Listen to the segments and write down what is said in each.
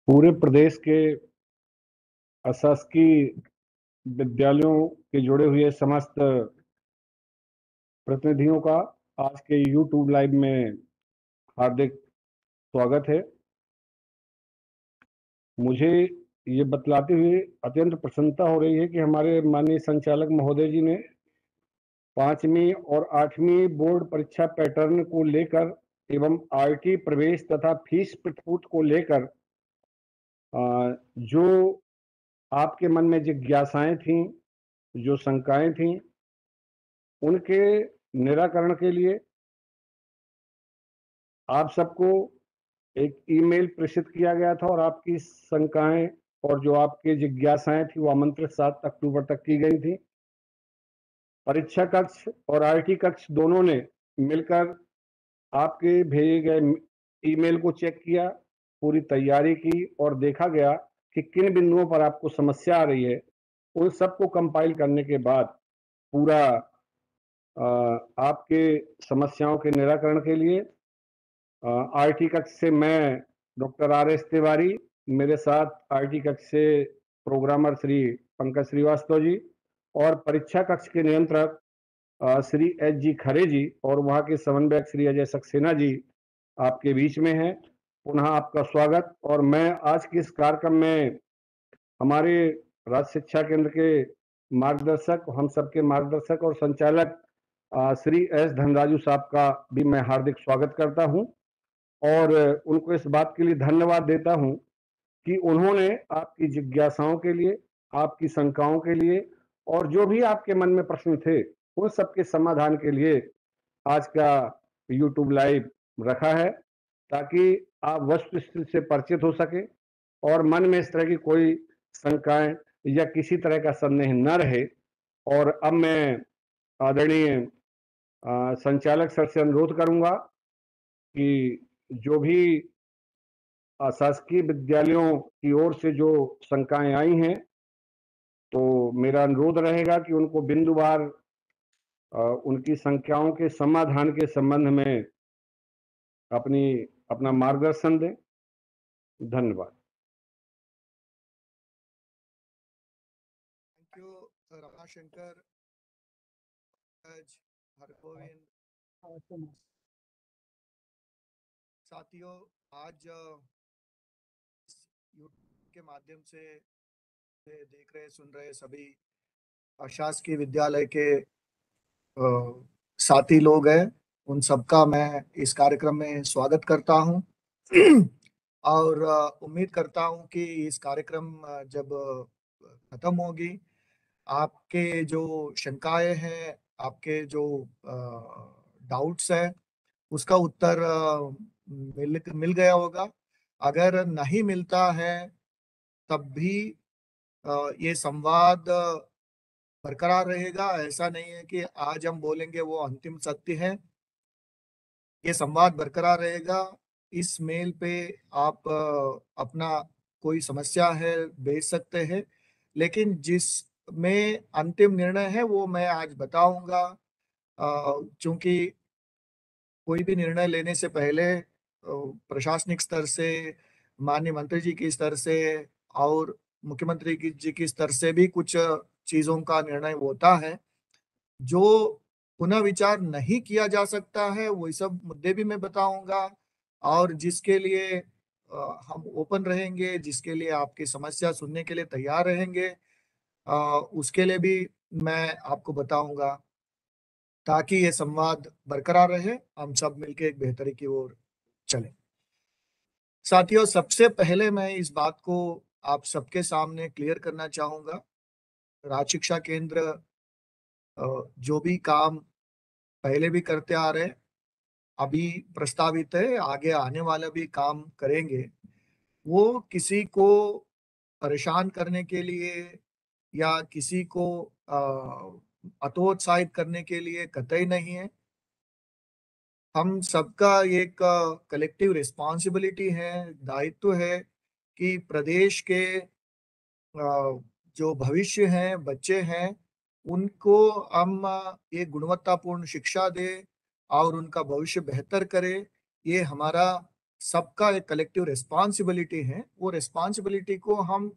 पूरे प्रदेश के अशासकीय विद्यालयों के जुड़े हुए समस्त प्रतिनिधियों का आज के YouTube लाइव में हार्दिक स्वागत है। मुझे ये बतलाते हुए अत्यंत प्रसन्नता हो रही है कि हमारे माननीय संचालक महोदय जी ने 5वीं और 8वीं बोर्ड परीक्षा पैटर्न को लेकर एवं आरटी प्रवेश तथा फीस प्रस्फुट को लेकर जो आपके मन में जिज्ञासाएं थीं, जो शंकाएं थीं, उनके निराकरण के लिए आप सबको एक ईमेल प्रेषित किया गया था और आपकी शंकाएं और जो आपकी जिज्ञासाएं थी वो आमंत्रित 7 अक्टूबर तक की गई थी। परीक्षा कक्ष और आरटी कक्ष दोनों ने मिलकर आपके भेजे गए ईमेल को चेक किया, पूरी तैयारी की और देखा गया कि किन बिंदुओं पर आपको समस्या आ रही है। उन सबको कंपाइल करने के बाद पूरा आपके समस्याओं के निराकरण के लिए आरटी कक्ष से मैं डॉक्टर RS तिवारी, मेरे साथ आरटी कक्ष से प्रोग्रामर श्री पंकज श्रीवास्तव जी और परीक्षा कक्ष के नियंत्रक श्री HG खरे जी और वहां के समन्वयक श्री अजय सक्सेना जी आपके बीच में हैं। पुनः आपका स्वागत। और मैं आज के इस कार्यक्रम में हमारे राज्य शिक्षा केंद्र के मार्गदर्शक, हम सबके मार्गदर्शक और संचालक श्री S धनराजू साहब का भी मैं हार्दिक स्वागत करता हूं और उनको इस बात के लिए धन्यवाद देता हूं कि उन्होंने आपकी जिज्ञासाओं के लिए, आपकी शंकाओं के लिए और जो भी आपके मन में प्रश्न थे उन सबके समाधान के लिए आज का YouTube लाइव रखा है, ताकि आप वस्तुस्थिति से परिचित हो सके और मन में इस तरह की कोई शंकाएं या किसी तरह का संदेह न रहे। और अब मैं आदरणीय संचालक सर से अनुरोध करूंगा कि जो भी शासकीय विद्यालयों की ओर से जो शंकाएं आई हैं, तो मेरा अनुरोध रहेगा कि उनको बिंदुवार उनकी शंकाओं के समाधान के संबंध में अपना मार्गदर्शन दें। धन्यवाद। Thank you Ramashankar, Hargovind. साथियों, आज यूट्यूब के माध्यम से देख रहे सुन रहे सभी अशासकीय विद्यालय के साथी लोग हैं, उन सबका मैं इस कार्यक्रम में स्वागत करता हूं और उम्मीद करता हूं कि इस कार्यक्रम जब खत्म होगी, आपके जो शंकाएं हैं, आपके जो डाउट्स हैं, उसका उत्तर मिल गया होगा। अगर नहीं मिलता है तब भी ये संवाद बरकरार रहेगा। ऐसा नहीं है कि आज हम बोलेंगे वो अंतिम सत्य है। ये संवाद बरकरार रहेगा। इस मेल पे आप अपना कोई समस्या है भेज सकते हैं, लेकिन जिसमें अंतिम निर्णय है वो मैं आज बताऊंगा। चूंकि कोई भी निर्णय लेने से पहले प्रशासनिक स्तर से, माननीय मंत्री जी के स्तर से और मुख्यमंत्री जी के स्तर से भी कुछ चीजों का निर्णय होता है जो पुनः विचार नहीं किया जा सकता है। वही सब मुद्दे भी मैं बताऊंगा और जिसके लिए हम ओपन रहेंगे, जिसके लिए आपकी समस्या सुनने के लिए तैयार रहेंगे, उसके लिए भी मैं आपको बताऊंगा, ताकि ये संवाद बरकरार रहे, हम सब मिलकर एक बेहतरी की ओर चलें। साथियों, सबसे पहले मैं इस बात को आप सबके सामने क्लियर करना चाहूंगा। राज्य शिक्षा केंद्र जो भी काम पहले भी करते आ रहे, अभी प्रस्तावित है, आगे आने वाला भी काम करेंगे, वो किसी को परेशान करने के लिए या किसी को हतोत्साहित करने के लिए कतई नहीं है। हम सबका एक कलेक्टिव रिस्पॉन्सिबिलिटी है, दायित्व है कि प्रदेश के जो भविष्य हैं, बच्चे हैं, उनको हम एक गुणवत्तापूर्ण शिक्षा दें और उनका भविष्य बेहतर करें। ये हमारा सबका एक कलेक्टिव रिस्पॉन्सिबिलिटी है। वो रिस्पॉन्सिबिलिटी को हम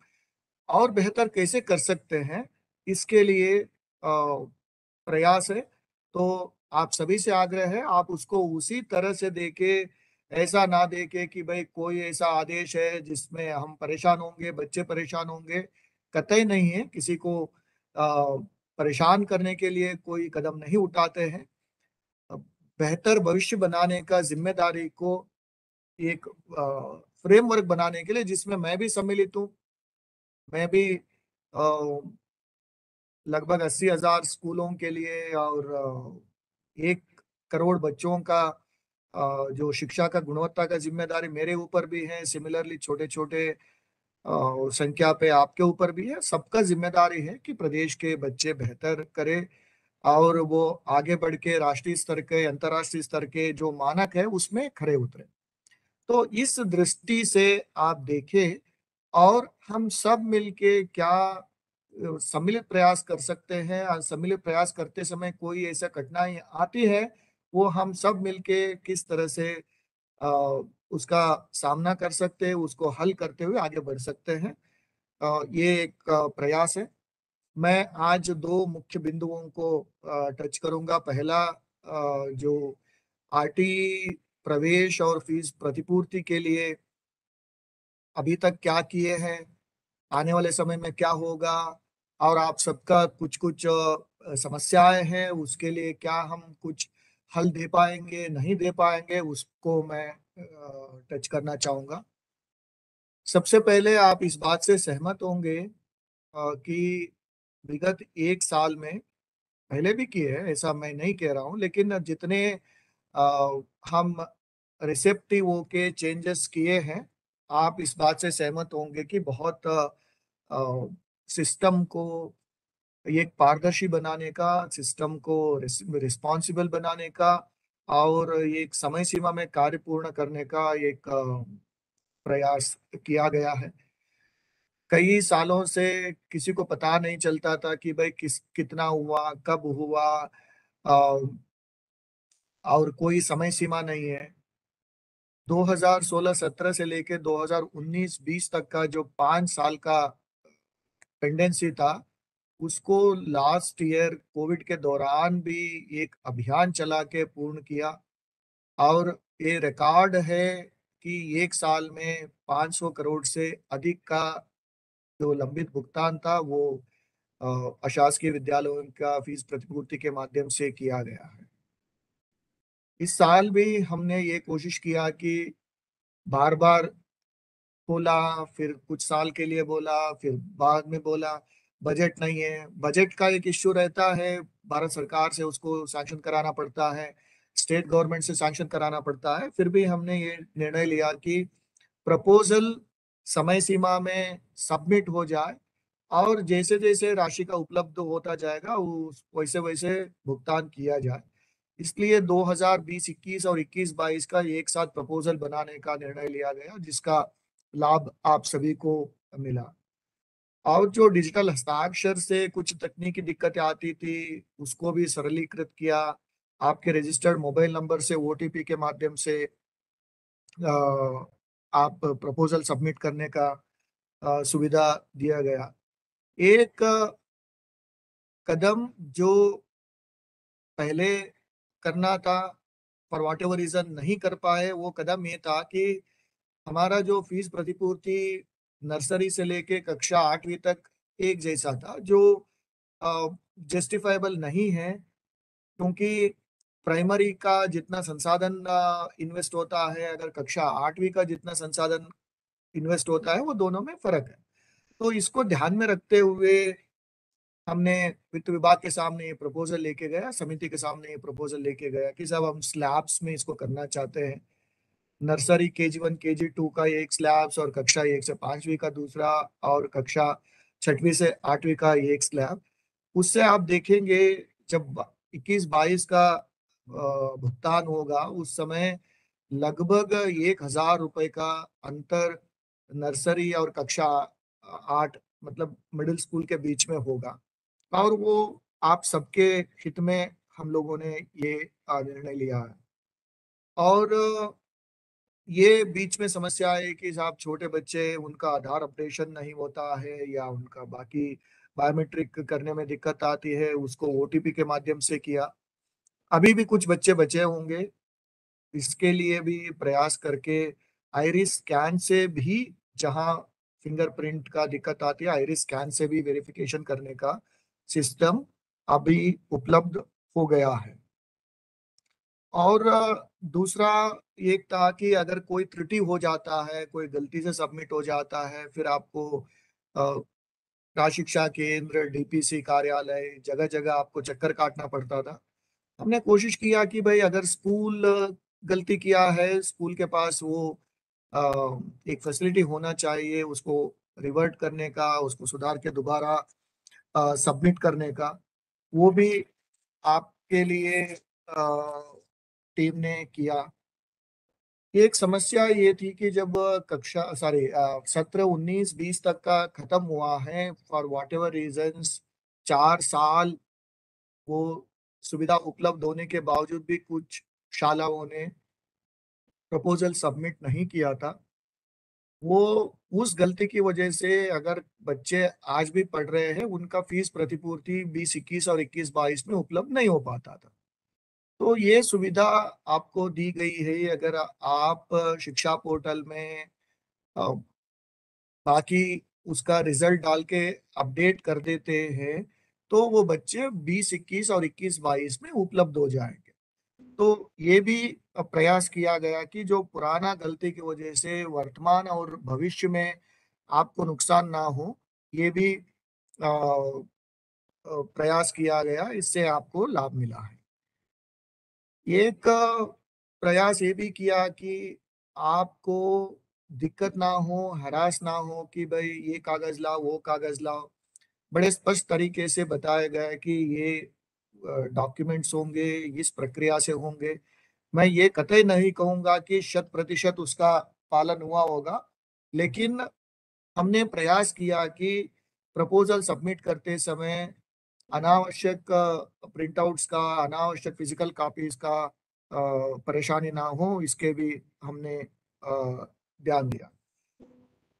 और बेहतर कैसे कर सकते हैं, इसके लिए प्रयास है। तो आप सभी से आग्रह है, आप उसको उसी तरह से देखें, ऐसा ना देखें कि भाई कोई ऐसा आदेश है जिसमें हम परेशान होंगे, बच्चे परेशान होंगे। कतई नहीं है, किसी को परेशान करने के लिए कोई कदम नहीं उठाते हैं। बेहतर भविष्य बनाने का जिम्मेदारी को एक फ्रेमवर्क बनाने के लिए, जिसमें मैं भी सम्मिलित हूँ। मैं भी अ, लगभग 80,000 स्कूलों के लिए और 1 करोड़ बच्चों का जो शिक्षा का गुणवत्ता का जिम्मेदारी मेरे ऊपर भी है। सिमिलरली छोटे छोटे संख्या पे आपके ऊपर भी है। सबका जिम्मेदारी है कि प्रदेश के बच्चे बेहतर करें और वो आगे बढ़ के राष्ट्रीय स्तर के, अंतर्राष्ट्रीय स्तर के जो मानक है उसमें खरे उतरे। तो इस दृष्टि से आप देखें, और हम सब मिलके क्या सम्मिलित प्रयास कर सकते हैं। और सम्मिलित प्रयास करते समय कोई ऐसा कठिनाई आती है, वो हम सब मिलके किस तरह से अ, उसका सामना कर सकते हैं, उसको हल करते हुए आगे बढ़ सकते हैं। ये एक प्रयास है। मैं आज 2 मुख्य बिंदुओं को टच करूंगा। पहला, जो आरटी प्रवेश और फीस प्रतिपूर्ति के लिए अभी तक क्या किए हैं, आने वाले समय में क्या होगा, और आप सबका कुछ कुछ समस्याएं हैं, उसके लिए क्या हम कुछ हल दे पाएंगे नहीं दे पाएंगे, उसको मैं टच करना चाहूंगा। सबसे पहले आप इस बात से सहमत होंगे कि विगत 1 साल में, पहले भी किए हैं, ऐसा मैं नहीं कह रहा हूँ, लेकिन जितने हम रिसेप्टिव होके चेंजेस किए हैं, आप इस बात से सहमत होंगे कि बहुत सिस्टम को एक पारदर्शी बनाने का, सिस्टम को रिस्पॉन्सिबल बनाने का, और एक समय सीमा में कार्य पूर्ण करने का एक प्रयास किया गया है। कई सालों से किसी को पता नहीं चलता था कि भाई कितना हुआ, कब हुआ, अ, और कोई समय सीमा नहीं है। 2016-17 से लेके 2019-20 तक का जो 5 साल का पेंडेंसी था, उसको लास्ट ईयर कोविड के दौरान भी एक अभियान चला के पूर्ण किया। और ये रिकॉर्ड है कि 1 साल में 500 करोड़ से अधिक का जो लंबित भुगतान था, वो अशासकीय विद्यालयों का फीस प्रतिपूर्ति के माध्यम से किया गया है। इस साल भी हमने ये कोशिश किया कि बार बार बोला, फिर कुछ साल के लिए बोला, फिर बाद में बोला बजट नहीं है। बजट का एक इश्यू रहता है, भारत सरकार से उसको सैंक्शन कराना पड़ता है, स्टेट गवर्नमेंट से सैंक्शन कराना पड़ता है। फिर भी हमने ये निर्णय लिया कि प्रपोजल समय सीमा में सबमिट हो जाए, और जैसे जैसे राशि का उपलब्ध होता जाएगा उस वैसे वैसे भुगतान किया जाए। इसलिए 2020-21 और 21-22 का एक साथ प्रपोजल बनाने का निर्णय लिया गया, जिसका लाभ आप सभी को मिला। और जो डिजिटल हस्ताक्षर से कुछ तकनीकी दिक्कतें आती थी, उसको भी सरलीकृत किया। आपके रजिस्टर्ड मोबाइल नंबर से ओटीपी के माध्यम से आप प्रपोजल सबमिट करने का सुविधा दिया गया। एक कदम जो पहले करना था, फॉर वॉट एवर रीजन नहीं कर पाए, वो कदम ये था कि हमारा जो फीस प्रतिपूर्ति नर्सरी से लेके कक्षा 8वीं तक एक जैसा था, जो जस्टिफाइबल नहीं है। क्योंकि प्राइमरी का जितना संसाधन इन्वेस्ट होता है, अगर कक्षा 8वीं का जितना संसाधन इन्वेस्ट होता है, वो दोनों में फर्क है। तो इसको ध्यान में रखते हुए हमने वित्त विभाग के सामने ये प्रपोजल लेके गया, समिति के सामने ये प्रपोजल लेके गया कि साहब हम स्लैब्स में इसको करना चाहते हैं। नर्सरी KG1 KG2 का एक स्लैब्स, और कक्षा 1 से 5वीं का दूसरा, और कक्षा 6वीं से 8वीं का एक स्लैब। उससे आप देखेंगे, जब 21-22 का भुगतान होगा, उस समय लगभग 1,000 रुपए का अंतर नर्सरी और कक्षा 8, मतलब मिडिल स्कूल के बीच में होगा। और वो आप सबके हित में हम लोगों ने ये निर्णय लिया है। और ये बीच में समस्या है कि साहब छोटे बच्चे, उनका आधार अपडेशन नहीं होता है या उनका बाकी बायोमेट्रिक करने में दिक्कत आती है, उसको ओटीपी के माध्यम से किया। अभी भी कुछ बच्चे बचे होंगे, इसके लिए भी प्रयास करके आइरिस स्कैन से भी, जहां फिंगरप्रिंट का दिक्कत आती है, आइरिस स्कैन से भी वेरिफिकेशन करने का सिस्टम अभी उपलब्ध हो गया है। और दूसरा एक था कि अगर कोई त्रुटि हो जाता है, कोई गलती से सबमिट हो जाता है, फिर आपको राज शिक्षा केंद्र, डीपीसी कार्यालय, जगह जगह आपको चक्कर काटना पड़ता था। हमने कोशिश किया कि भाई अगर स्कूल गलती किया है, स्कूल के पास वो अ, एक फैसिलिटी होना चाहिए उसको रिवर्ट करने का, उसको सुधार के दोबारा सबमिट करने का। वो भी आपके लिए टीम ने किया। एक समस्या ये थी कि जब कक्षा सॉरी सत्र 19-20 तक का खत्म हुआ है, फॉर वॉट एवर रीजंस 4 साल वो सुविधा उपलब्ध होने के बावजूद भी कुछ शालाओं ने प्रपोजल सबमिट नहीं किया था। वो उस गलती की वजह से अगर बच्चे आज भी पढ़ रहे हैं, उनका फीस प्रतिपूर्ति 2021 और 21-22 में उपलब्ध नहीं हो पाता था। तो ये सुविधा आपको दी गई है। अगर आप शिक्षा पोर्टल में अ, बाकी उसका रिजल्ट डाल के अपडेट कर देते हैं, तो वो बच्चे 2021 और 21-22 में उपलब्ध हो जाएंगे। तो ये भी प्रयास किया गया कि जो पुराना गलती की वजह से वर्तमान और भविष्य में आपको नुकसान ना हो, ये भी प्रयास किया गया, इससे आपको लाभ मिला है। एक प्रयास ये भी किया कि आपको दिक्कत ना हो, हरास ना हो कि भाई ये कागज लाओ, वो कागज लाओ। बड़े स्पष्ट तरीके से बताया गया है कि ये डॉक्यूमेंट्स होंगे, इस प्रक्रिया से होंगे। मैं ये कतई नहीं कहूंगा कि 100% उसका पालन हुआ होगा, लेकिन हमने प्रयास किया कि प्रपोजल सबमिट करते समय अनावश्यक प्रिंटआउट्स का, अनावश्यक फिजिकल कॉपीज का परेशानी ना हो, इसके भी हमने ध्यान दिया।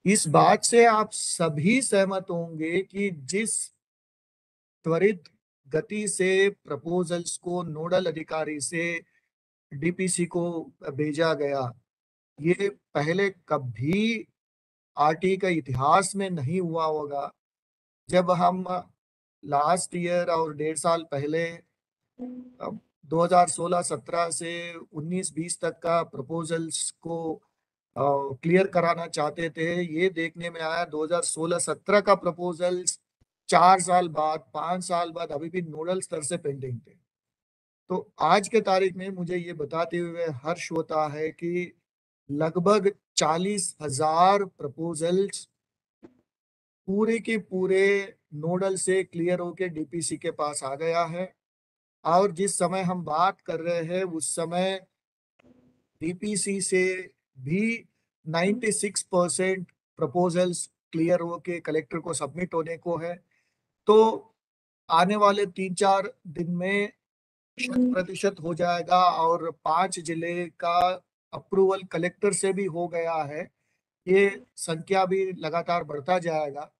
इस बात से आप सभी सहमत होंगे कि जिस त्वरित गति से प्रपोजल्स को नोडल अधिकारी से डीपीसी को भेजा गया, ये पहले कभी आरटी का इतिहास में नहीं हुआ होगा। जब हम लास्ट ईयर और 1.5 साल पहले 2016-17 से 19-20 तक का प्रपोजल्स को क्लियर कराना चाहते थे, ये देखने में आया 2016-17 का प्रपोजल्स 4 साल बाद, 5 साल बाद अभी भी नोडल स्तर से पेंडिंग थे। तो आज के तारीख में मुझे ये बताते हुए हर्ष होता है कि लगभग 40,000 प्रपोजल्स पूरे के पूरे नोडल से क्लियर होके डीपीसी के पास आ गया है। और जिस समय हम बात कर रहे हैं, उस समय डीपीसी से भी 96% प्रपोजल्स क्लियर होके कलेक्टर को सबमिट होने को है। तो आने वाले 3-4 दिन में 100% हो जाएगा और 5 जिले का अप्रूवल कलेक्टर से भी हो गया है। ये संख्या भी लगातार बढ़ता जाएगा।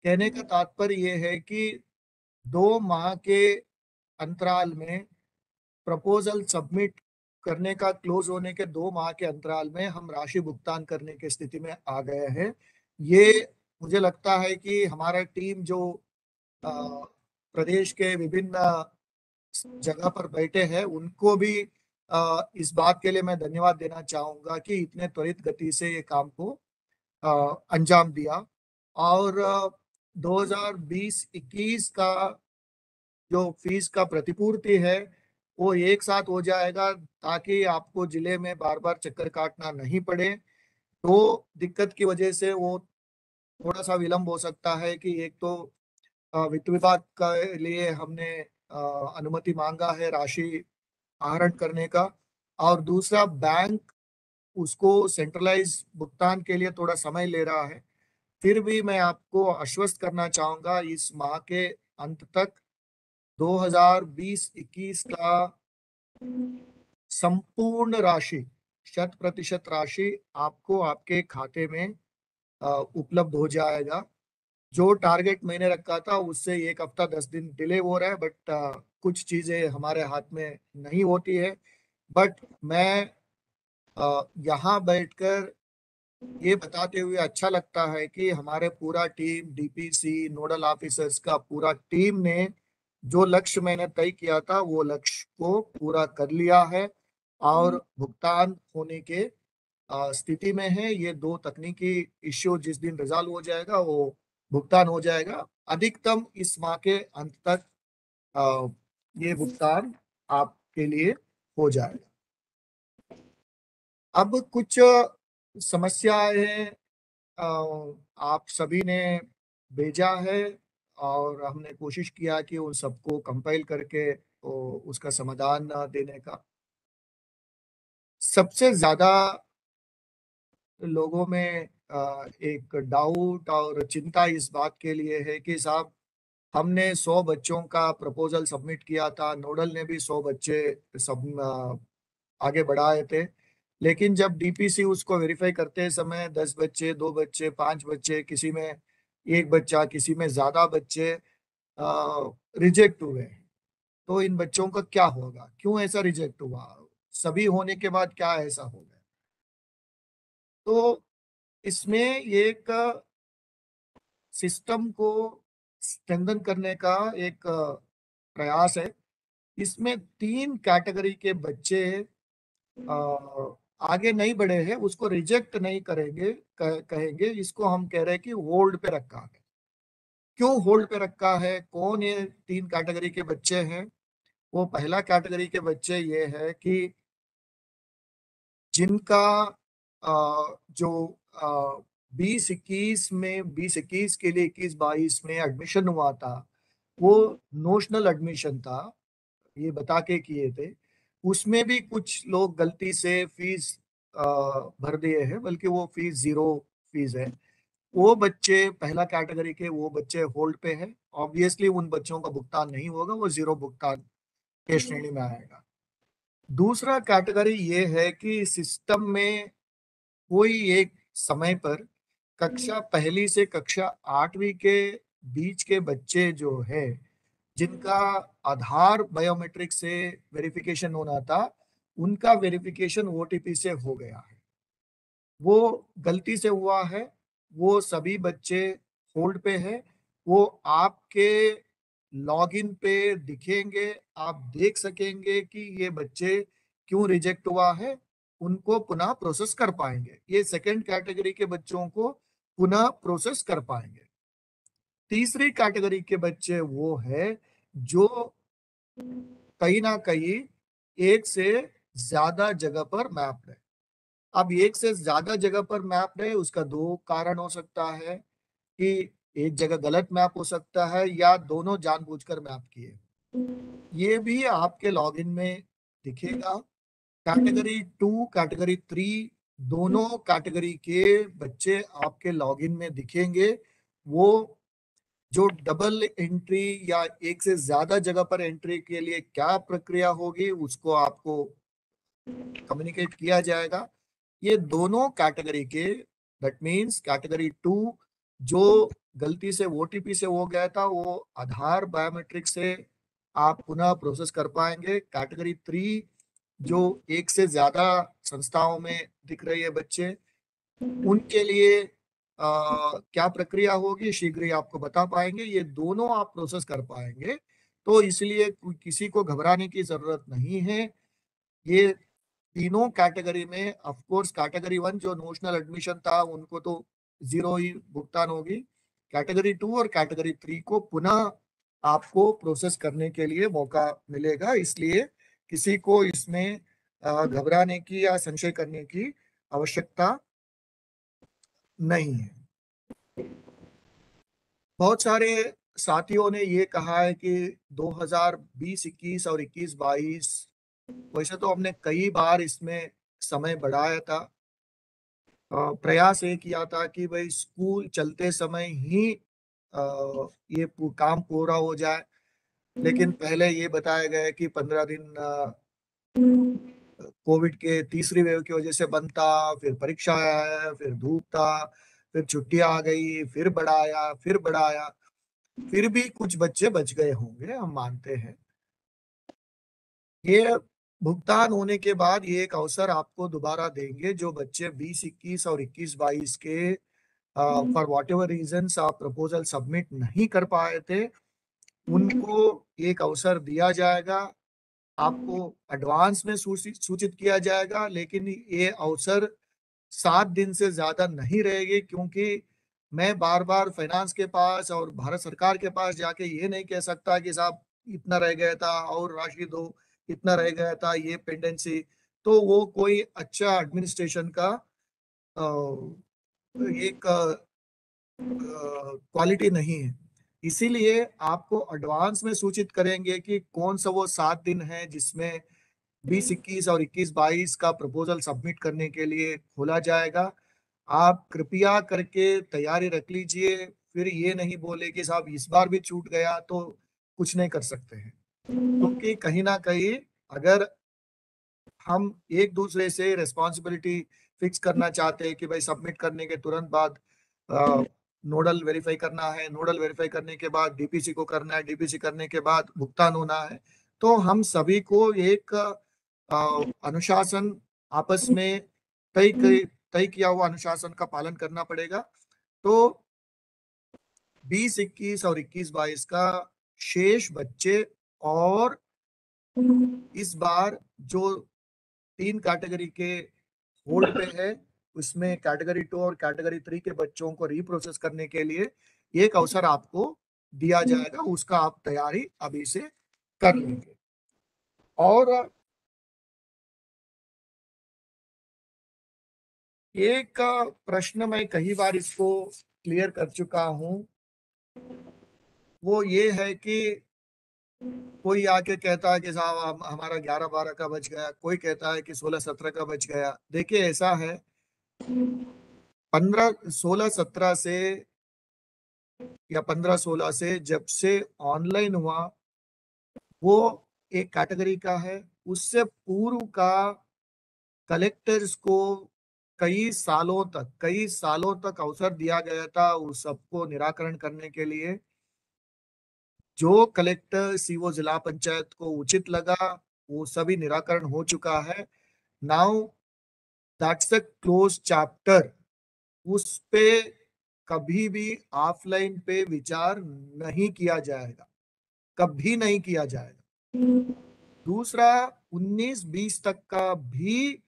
कहने का तात्पर्य ये है कि 2 माह के अंतराल में प्रपोजल सबमिट करने का क्लोज होने के 2 माह के अंतराल में हम राशि भुगतान करने की स्थिति में आ गए हैं। ये मुझे लगता है कि हमारा टीम जो अ, प्रदेश के विभिन्न जगह पर बैठे हैं, उनको भी इस बात के लिए मैं धन्यवाद देना चाहूंगा कि इतने त्वरित गति से ये काम को अंजाम दिया। और 2020-21 का जो फीस का प्रतिपूर्ति है, वो एक साथ हो जाएगा ताकि आपको जिले में बार बार चक्कर काटना नहीं पड़े। तो दिक्कत की वजह से वो थोड़ा सा विलंब हो सकता है कि एक तो वित्त विभाग के लिए हमने अनुमति मांगा है राशि आहरण करने का, और दूसरा बैंक उसको सेंट्रलाइज भुगतान के लिए थोड़ा समय ले रहा है। फिर भी मैं आपको आश्वस्त करना चाहूंगा, इस माह के अंत तक 2020-21 का संपूर्ण राशि 100% राशि आपको आपके खाते में उपलब्ध हो जाएगा। जो टारगेट मैंने रखा था उससे 1 हफ्ता 10 दिन डिले हो रहा है, बट कुछ चीजें हमारे हाथ में नहीं होती है। बट मैं यहाँ बैठकर ये बताते हुए अच्छा लगता है कि हमारे पूरा टीम, डीपीसी, नोडल ऑफिसर्स का पूरा टीम ने जो लक्ष्य मैंने तय किया था वो लक्ष्य को पूरा कर लिया है और भुगतान होने के स्थिति में है। ये 2 तकनीकी इश्यू जिस दिन रिजॉल्व हो जाएगा वो भुगतान हो जाएगा। अधिकतम इस माह के अंत तक अ, ये भुगतान आपके लिए हो जाएगा। अब कुछ समस्याएं आप सभी ने भेजा है और हमने कोशिश किया कि उन सबको कंपाइल करके उसका समाधान देने का। सबसे ज्यादा लोगों में एक डाउट और चिंता इस बात के लिए है कि साहब, हमने 100 बच्चों का प्रपोजल सबमिट किया था, नोडल ने भी 100 बच्चे सब आगे बढ़ाए थे, लेकिन जब डीपीसी उसको वेरीफाई करते समय 10 बच्चे, 2 बच्चे, 5 बच्चे, किसी में 1 बच्चा, किसी में ज्यादा बच्चे रिजेक्ट हुए, तो इन बच्चों का क्या होगा? क्यों ऐसा रिजेक्ट हुआ? सभी होने के बाद क्या ऐसा हो गया? तो इसमें एक सिस्टम को स्ट्रेंथन करने का एक प्रयास है। इसमें 3 कैटेगरी के बच्चे अ, आगे नहीं बढ़े हैं, उसको रिजेक्ट नहीं करेंगे, कहेंगे, इसको हम कह रहे हैं कि होल्ड पे रखा है। क्यों होल्ड पे रखा है? कौन ये 3 कैटेगरी के बच्चे हैं? वो पहला कैटेगरी के बच्चे ये है कि जिनका जो 20 21 के लिए 21 22 में एडमिशन हुआ था, वो नोशनल एडमिशन था, ये बता के किए थे। उसमें भी कुछ लोग गलती से फीस भर दिए हैं, बल्कि वो फीस जीरो फीस है। वो बच्चे पहला कैटेगरी के, वो बच्चे होल्ड पे हैं। ऑब्वियसली उन बच्चों का भुगतान नहीं होगा, वो जीरो भुगतान के श्रेणी में आएगा। दूसरा कैटेगरी ये है कि सिस्टम में कोई एक समय पर कक्षा पहली से कक्षा 8वीं के बीच के बच्चे जो है, जिनका आधार बायोमेट्रिक से वेरिफिकेशन होना था, उनका वेरिफिकेशन ओटीपी से हो गया है, वो गलती से हुआ है। वो सभी बच्चे होल्ड पे है। वो आपके लॉगिन पे दिखेंगे, आप देख सकेंगे कि ये बच्चे क्यों रिजेक्ट हुआ है, उनको पुनः प्रोसेस कर पाएंगे। ये सेकंड कैटेगरी के बच्चों को पुनः प्रोसेस कर पाएंगे। तीसरी कैटेगरी के बच्चे वो है जो कहीं ना कहीं एक से ज्यादा जगह पर मैप्ड है। अब एक से ज्यादा जगह पर मैप्ड है, उसका 2 कारण हो सकता है कि एक जगह गलत मैप हो सकता है या दोनों जानबूझकर मैप किए। ये भी आपके लॉगिन में दिखेगा। कैटेगरी 2, कैटेगरी 3, दोनों कैटेगरी के बच्चे आपके लॉगिन में दिखेंगे। वो जो डबल एंट्री या एक से ज्यादा जगह पर एंट्री के लिए क्या प्रक्रिया होगी, उसको आपको कम्युनिकेट किया जाएगा। ये दोनों कैटेगरी के, दैट मींस कैटेगरी 2 जो गलती से ओटीपी से हो गया था, वो आधार बायोमेट्रिक से आप पुनः प्रोसेस कर पाएंगे। कैटेगरी 3 जो एक से ज्यादा संस्थाओं में दिख रही है बच्चे, उनके लिए क्या प्रक्रिया होगी शीघ्र ही आपको बता पाएंगे। ये दोनों आप प्रोसेस कर पाएंगे, तो इसलिए किसी को घबराने की जरूरत नहीं है। ये तीनों कैटेगरी में ऑफ कोर्स कैटेगरी 1 जो नोशनल एडमिशन था उनको तो जीरो ही भुगतान होगी। कैटेगरी 2 और कैटेगरी 3 को पुनः आपको प्रोसेस करने के लिए मौका मिलेगा। इसलिए किसी को इसमें घबराने की या संशय करने की आवश्यकता नहीं है। बहुत सारे साथियों ने ये कहा है कि 2020-21 और 21-22, वैसे तो हमने कई बार इसमें समय बढ़ाया था। प्रयास ये किया था कि भाई स्कूल चलते समय ही ये काम पूरा हो जाए, लेकिन पहले ये बताया गया कि 15 दिन कोविड के तीसरी वेव की वजह से बंद था, फिर परीक्षा आया, फिर धूप था, फिर छुट्टियां आ गई, फिर बढ़ाया, फिर बढ़ाया, फिर भी कुछ बच्चे बच गए होंगे, हम मानते हैं। ये भुगतान होने के बाद ये एक अवसर आपको दोबारा देंगे, जो बच्चे 20-21 और 21-22 के फॉर वॉट एवर रीजंस आप प्रपोजल सबमिट नहीं कर पाए थे, उनको एक अवसर दिया जाएगा। आपको एडवांस में सूचित किया जाएगा, लेकिन ये अवसर 7 दिन से ज्यादा नहीं रहेगी, क्योंकि मैं बार बार फाइनेंस के पास और भारत सरकार के पास जाके ये नहीं कह सकता कि साहब इतना रह गया था और राशि दो, इतना रह गया था, ये पेंडेंसी। तो वो कोई अच्छा एडमिनिस्ट्रेशन का एक क्वालिटी नहीं है। इसीलिए आपको एडवांस में सूचित करेंगे कि कौन सा वो 7 दिन है जिसमें 20-21 और 21-22 का प्रपोजल सबमिट करने के लिए खोला जाएगा। आप कृपया करके तैयारी रख लीजिए, फिर ये नहीं बोले कि साहब इस बार भी छूट गया, तो कुछ नहीं कर सकते हैं। क्योंकि कहीं ना कहीं अगर हम एक दूसरे से रिस्पॉन्सिबिलिटी फिक्स करना चाहते हैं कि भाई सबमिट करने के तुरंत बाद नोडल वेरीफाई करना है, नोडल वेरीफाई करने के बाद डीपीसी को करना है, डीपीसी करने के बाद भुगतान होना है, तो हम सभी को एक अनुशासन आपस में तय किया हुआ अनुशासन का पालन करना पड़ेगा। तो 20-21 और 21-22 का शेष बच्चे, और इस बार जो 3 कैटेगरी के होल्ड पे है, उसमें कैटेगरी 2 और कैटेगरी 3 के बच्चों को रीप्रोसेस करने के लिए एक अवसर आपको दिया जाएगा, उसका आप तैयारी अभी से कर लेंगे। और एक प्रश्न मैं कई बार इसको क्लियर कर चुका हूं, वो ये है कि कोई आके कहता है कि साहब हमारा 11-12 का बच गया, कोई कहता है कि 16-17 का बच गया। देखिए ऐसा है, 15-16-17 से या 15-16 से जब से ऑनलाइन हुआ, वो एक कैटेगरी का है। उससे पूर्व का कलेक्टर्स को कई सालों तक अवसर दिया गया था उस सबको निराकरण करने के लिए। जो कलेक्टर सीओ जिला पंचायत को उचित लगा, वो सभी निराकरण हो चुका है। Now that's a close chapter. उस पे कभी भी ऑफलाइन पे विचार नहीं किया जाएगा, कभी नहीं किया जाएगा। दूसरा, 19-20 तक का भी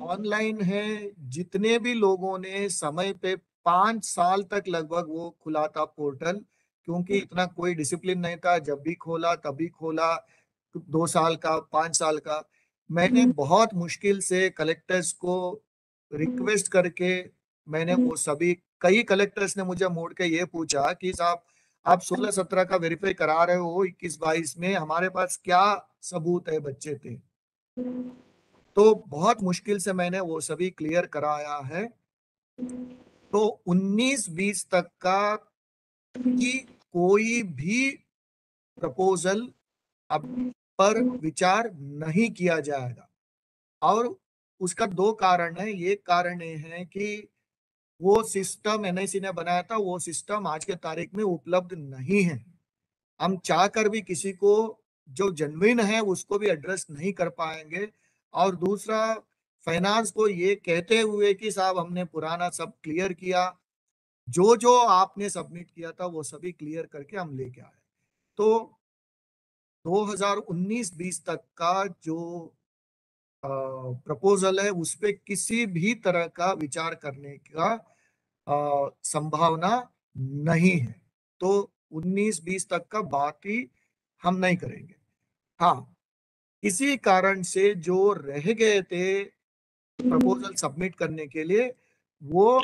ऑनलाइन है। जितने भी लोगों ने समय पे 5 साल तक लगभग वो खुला था पोर्टल, क्योंकि इतना कोई डिसिप्लिन नहीं था, जब भी खोला तभी खोला, 2 साल का, 5 साल का। मैंने बहुत मुश्किल से कलेक्टर्स को रिक्वेस्ट करके, मैंने वो सभी, कई कलेक्टर्स ने मुझे मोड़ के ये पूछा कि साहब आप 16-17 का वेरीफाई करा रहे हो, 21-22 में हमारे पास क्या सबूत है बच्चे थे। तो बहुत मुश्किल से मैंने वो सभी क्लियर कराया है। तो 19-20 तक का कि कोई भी प्रपोजल अब पर विचार नहीं किया जाएगा। और उसका 2 कारण है। एक कारण ये है कि वो सिस्टम एनआईसी ने बनाया था, वो सिस्टम आज के तारीख में उपलब्ध नहीं है। हम चाहकर भी किसी को जो जेन्युइन है उसको भी एड्रेस नहीं कर पाएंगे। और दूसरा, फाइनेंस को ये कहते हुए कि साहब हमने पुराना सब क्लियर किया, जो जो आपने सबमिट किया था वो सभी क्लियर करके हम लेके आए। तो 2019-20 तक का जो प्रपोजल है उस पे किसी भी तरह का विचार करने का संभावना नहीं है। तो 19-20 तक का बात ही हम नहीं करेंगे। हाँ, इसी कारण से जो रह गए थे प्रपोजल सबमिट करने के लिए, वो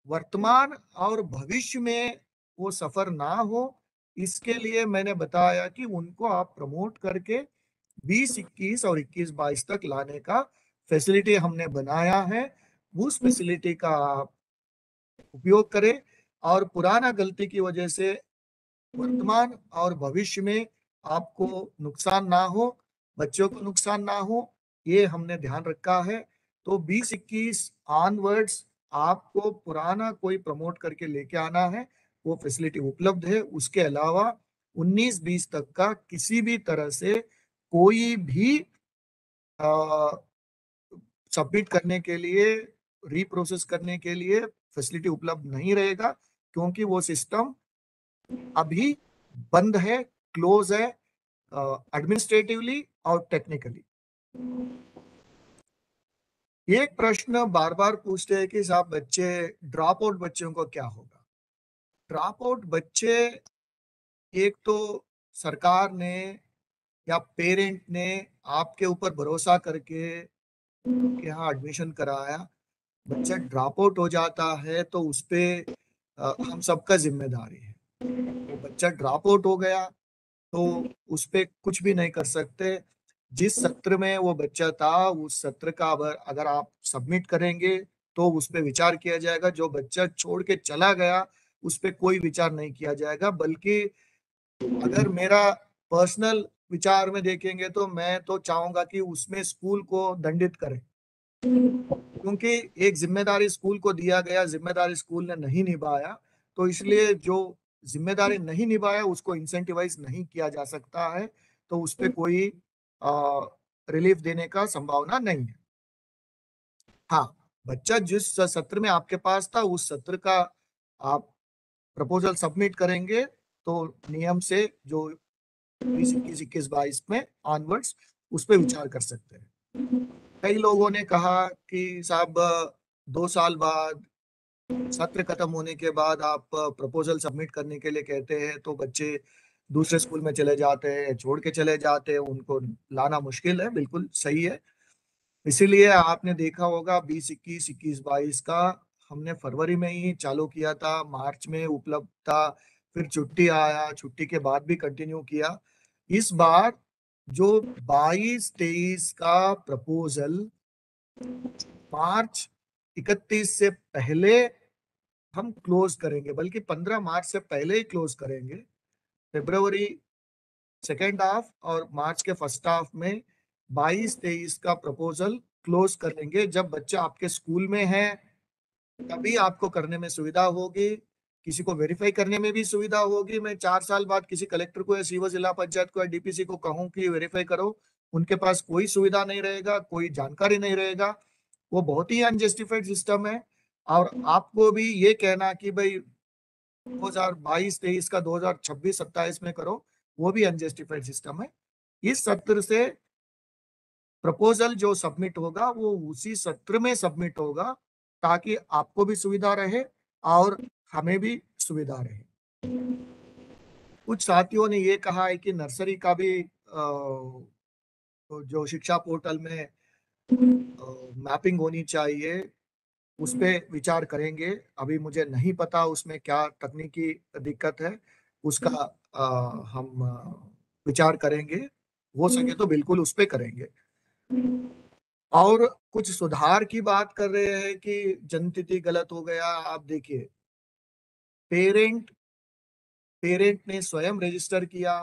वर्तमान और भविष्य में वो सफर ना हो, इसके लिए मैंने बताया कि उनको आप प्रमोट करके 20-21 और 21-22 तक लाने का फैसिलिटी हमने बनाया है। उस फैसिलिटी का आप उपयोग करें, और पुराना गलती की वजह से वर्तमान और भविष्य में आपको नुकसान ना हो, बच्चों को नुकसान ना हो, ये हमने ध्यान रखा है। तो 20-21 ऑनवर्ड्स आपको पुराना कोई प्रमोट करके लेके आना है, वो फैसिलिटी उपलब्ध है। उसके अलावा 19-20 तक का किसी भी तरह से कोई भी सबमिट करने के लिए, रीप्रोसेस करने के लिए फैसिलिटी उपलब्ध नहीं रहेगा, क्योंकि वो सिस्टम अभी बंद है, क्लोज है, एडमिनिस्ट्रेटिवली और टेक्निकली। एक प्रश्न बार बार पूछते हैं कि साहब बच्चे ड्रॉप आउट बच्चों को क्या होगा। ड्रॉप आउट बच्चे, एक तो सरकार ने या पेरेंट ने आपके ऊपर भरोसा करके आपके यहाँ एडमिशन कराया, बच्चा ड्रॉप आउट हो जाता है तो उस पे हम सबका जिम्मेदारी है। वो बच्चा ड्रॉप आउट हो गया तो उस पे कुछ भी नहीं कर सकते। जिस सत्र में वो बच्चा था उस सत्र का अगर आप सबमिट करेंगे तो उस पे विचार किया जाएगा। जो बच्चा छोड़ के चला गया उस पे कोई विचार नहीं किया जाएगा, बल्कि अगर मेरा पर्सनल विचार में देखेंगे तो मैं तो चाहूंगा कि उसमें स्कूल को दंडित करें, क्योंकि एक जिम्मेदारी स्कूल को दिया गया, जिम्मेदारी स्कूल ने नहीं निभाया, तो इसलिए जो जिम्मेदारी नहीं निभाया उसको इंसेंटिवाइज नहीं किया जा सकता है, तो उस पे कोई रिलीफ देने का संभावना नहीं है। हाँ, बच्चा जिस सत्र में आपके पास था उस सत्र का आप प्रपोजल सबमिट करेंगे तो नियम से जो 20-21 में ऑनवर्ड्स उस पर विचार कर सकते हैं। कई लोगों ने कहा कि साहब 2 साल बाद, सत्र खत्म होने के बाद आप प्रपोजल सबमिट करने के लिए कहते हैं तो बच्चे दूसरे स्कूल में चले जाते हैं, छोड़ के चले जाते हैं, उनको लाना मुश्किल है। बिल्कुल सही है। इसीलिए आपने देखा होगा 20-21, 21-22 का हमने फरवरी में ही चालू किया था, मार्च में उपलब्ध था, फिर छुट्टी आया, छुट्टी के बाद भी कंटिन्यू किया। इस बार जो 22-23 का प्रपोजल मार्च 31 से पहले हम क्लोज करेंगे, बल्कि 15 मार्च से पहले ही क्लोज करेंगे। फरवरी सेकेंड हाफ और मार्च के फर्स्ट हाफ में 22-23 का प्रपोजल क्लोज करेंगे। जब बच्चा आपके स्कूल में है तभी आपको करने में सुविधा होगी, किसी को वेरीफाई करने में भी सुविधा होगी। मैं 4 साल बाद किसी कलेक्टर को या सीओ जिला पंचायत को या डीपीसी को कहूं कि वेरीफाई करो, उनके पास कोई सुविधा नहीं रहेगा, कोई जानकारी नहीं रहेगा। वो बहुत ही अनजस्टिफाइड सिस्टम है। और आपको भी ये कहना कि भाई 2022-23 का 2026-27 में करो, वो भी अनजस्टिफाइड सिस्टम है। इस सत्र से प्रपोजल जो सबमिट होगा वो उसी सत्र में सबमिट होगा, ताकि आपको भी सुविधा रहे और हमें भी सुविधा रहे। कुछ साथियों ने ये कहा है कि नर्सरी का भी जो शिक्षा पोर्टल में मैपिंग होनी चाहिए, उस पे विचार करेंगे। अभी मुझे नहीं पता उसमें क्या तकनीकी दिक्कत है, उसका हम विचार करेंगे। हो सके तो बिल्कुल उस पे करेंगे। और कुछ सुधार की बात कर रहे हैं कि जनतिथि गलत हो गया। आप देखिए, पेरेंट पेरेंट ने स्वयं रजिस्टर किया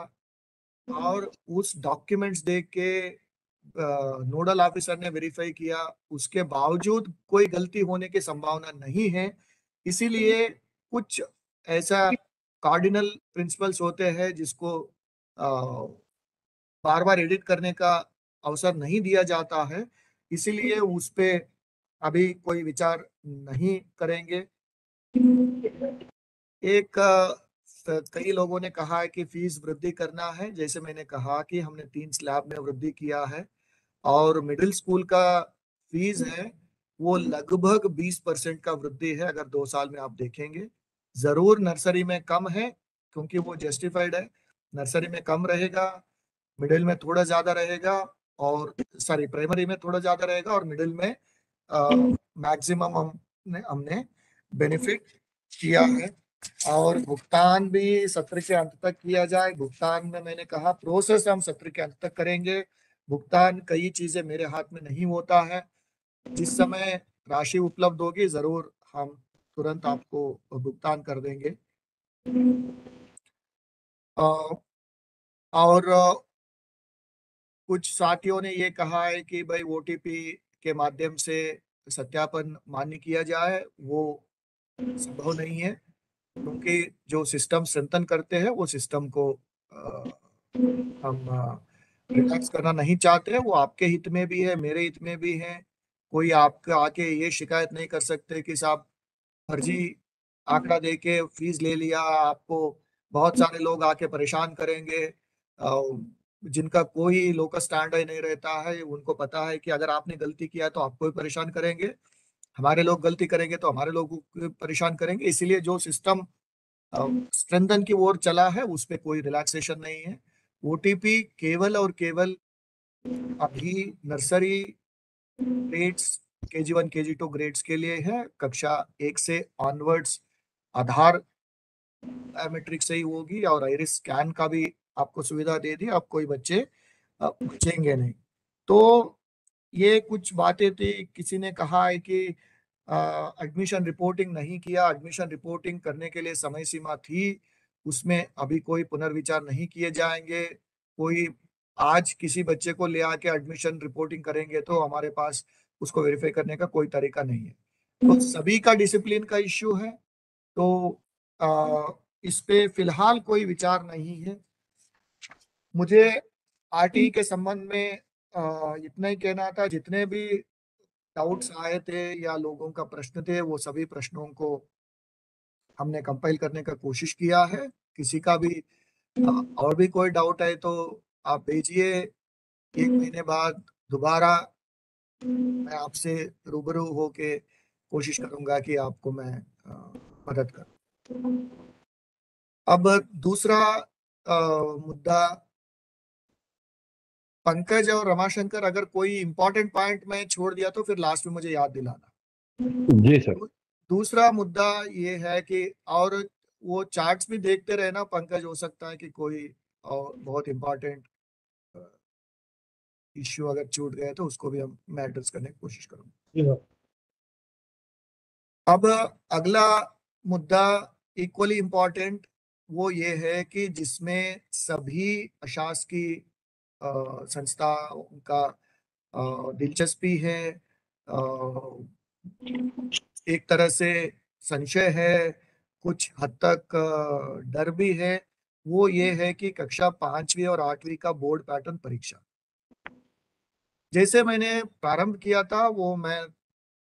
और उस डॉक्यूमेंट्स देख के नोडल ऑफिसर ने वेरीफाई किया, उसके बावजूद कोई गलती होने की संभावना नहीं है। इसीलिए कुछ ऐसा कार्डिनल प्रिंसिपल्स होते हैं जिसको बार बार एडिट करने का अवसर नहीं दिया जाता है, इसीलिए उस पे अभी कोई विचार नहीं करेंगे। एक कई लोगों ने कहा है कि फीस वृद्धि करना है। जैसे मैंने कहा कि हमने 3 स्लैब में वृद्धि किया है, और मिडिल स्कूल का फीस है वो लगभग 20% का वृद्धि है। अगर 2 साल में आप देखेंगे, जरूर नर्सरी में कम है क्योंकि वो जस्टिफाइड है, नर्सरी में कम रहेगा, मिडिल में थोड़ा ज्यादा रहेगा, और सॉरी प्राइमरी में थोड़ा ज्यादा रहेगा, और मिडिल में मैक्सिमम हमने हमने बेनिफिट किया है। और भुगतान भी सत्र के अंत तक किया जाए। भुगतान में मैंने कहा प्रोसेस हम सत्र के अंत तक करेंगे। भुगतान कई चीजें मेरे हाथ में नहीं होता है। जिस समय राशि उपलब्ध होगी जरूर हम तुरंत आपको भुगतान कर देंगे। अ, और कुछ साथियों ने ये कहा है कि भाई ओटीपी के माध्यम से सत्यापन मान्य किया जाए, वो संभव नहीं है, क्योंकि जो सिस्टम स्ट्रेंथन करते हैं वो सिस्टम को हम रिलैक्स करना नहीं चाहते हैं। वो आपके हित में भी है, मेरे हित में भी है। कोई आपके आके ये शिकायत नहीं कर सकते कि साहब फर्जी आंकड़ा दे के फीस ले लिया आपको। बहुत सारे लोग आके परेशान करेंगे, जिनका कोई लोकल स्टैंडर्ड नहीं रहता है। उनको पता है कि अगर आपने गलती किया है तो आपको भी परेशान करेंगे, हमारे लोग गलती करेंगे तो हमारे लोगों को भी परेशान करेंगे। इसीलिए जो सिस्टम स्ट्रेंथन की ओर चला है उस पे कोई रिलैक्सेशन नहीं है। ओटीपी केवल और केवल अभी nursery grades, KG1 KG2 grades के लिए है। कक्षा 1 से ऑनवर्ड्स आधार बायोमेट्रिक से ही होगी, और आइरिस स्कैन का भी आपको सुविधा दे दी। अब कोई बच्चे बचेंगे नहीं। तो ये कुछ बातें थी। किसी ने कहा है कि एडमिशन रिपोर्टिंग नहीं किया, एडमिशन रिपोर्टिंग करने के लिए समय सीमा थी, उसमें अभी कोई पुनर्विचार नहीं किए जाएंगे। कोई आज किसी बच्चे को ले आके एडमिशन रिपोर्टिंग करेंगे तो हमारे पास उसको वेरीफाई करने का कोई तरीका नहीं है। तो सभी का डिसिप्लिन का इश्यू है। तो इस पे फिलहाल कोई विचार नहीं है। मुझे आरटी के संबंध में इतना ही कहना था। जितने भी डाउट्स आए थे या लोगों का प्रश्न थे, वो सभी प्रश्नों को हमने कंपाइल करने का कोशिश किया है। किसी का भी और भी कोई डाउट है तो आप भेजिए। 1 महीने बाद दोबारा मैं आपसे रूबरू होके कोशिश करूंगा कि आपको मैं मदद करूं। अब दूसरा मुद्दा, पंकज और रमाशंकर, अगर कोई इंपॉर्टेंट पॉइंट मैं छोड़ दिया तो फिर लास्ट में मुझे याद दिलाना। जी सर। दूसरा मुद्दा ये है कि, और वो चार्ट्स भी देखते रहना पंकज, हो सकता है कि कोई और बहुत इंपॉर्टेंट इश्यू अगर छूट गए तो उसको भी हम मैं एड्रेस करने की कोशिश करूंगा। अब अगला मुद्दा इक्वली इम्पोर्टेंट, वो ये है कि जिसमें सभी अशासकीय संस्थाओं का दिलचस्पी है, एक तरह से संशय है, कुछ हद तक डर भी है। वो ये है कि कक्षा 5वीं और 8वीं का बोर्ड पैटर्न परीक्षा, जैसे मैंने प्रारंभ किया था वो मैं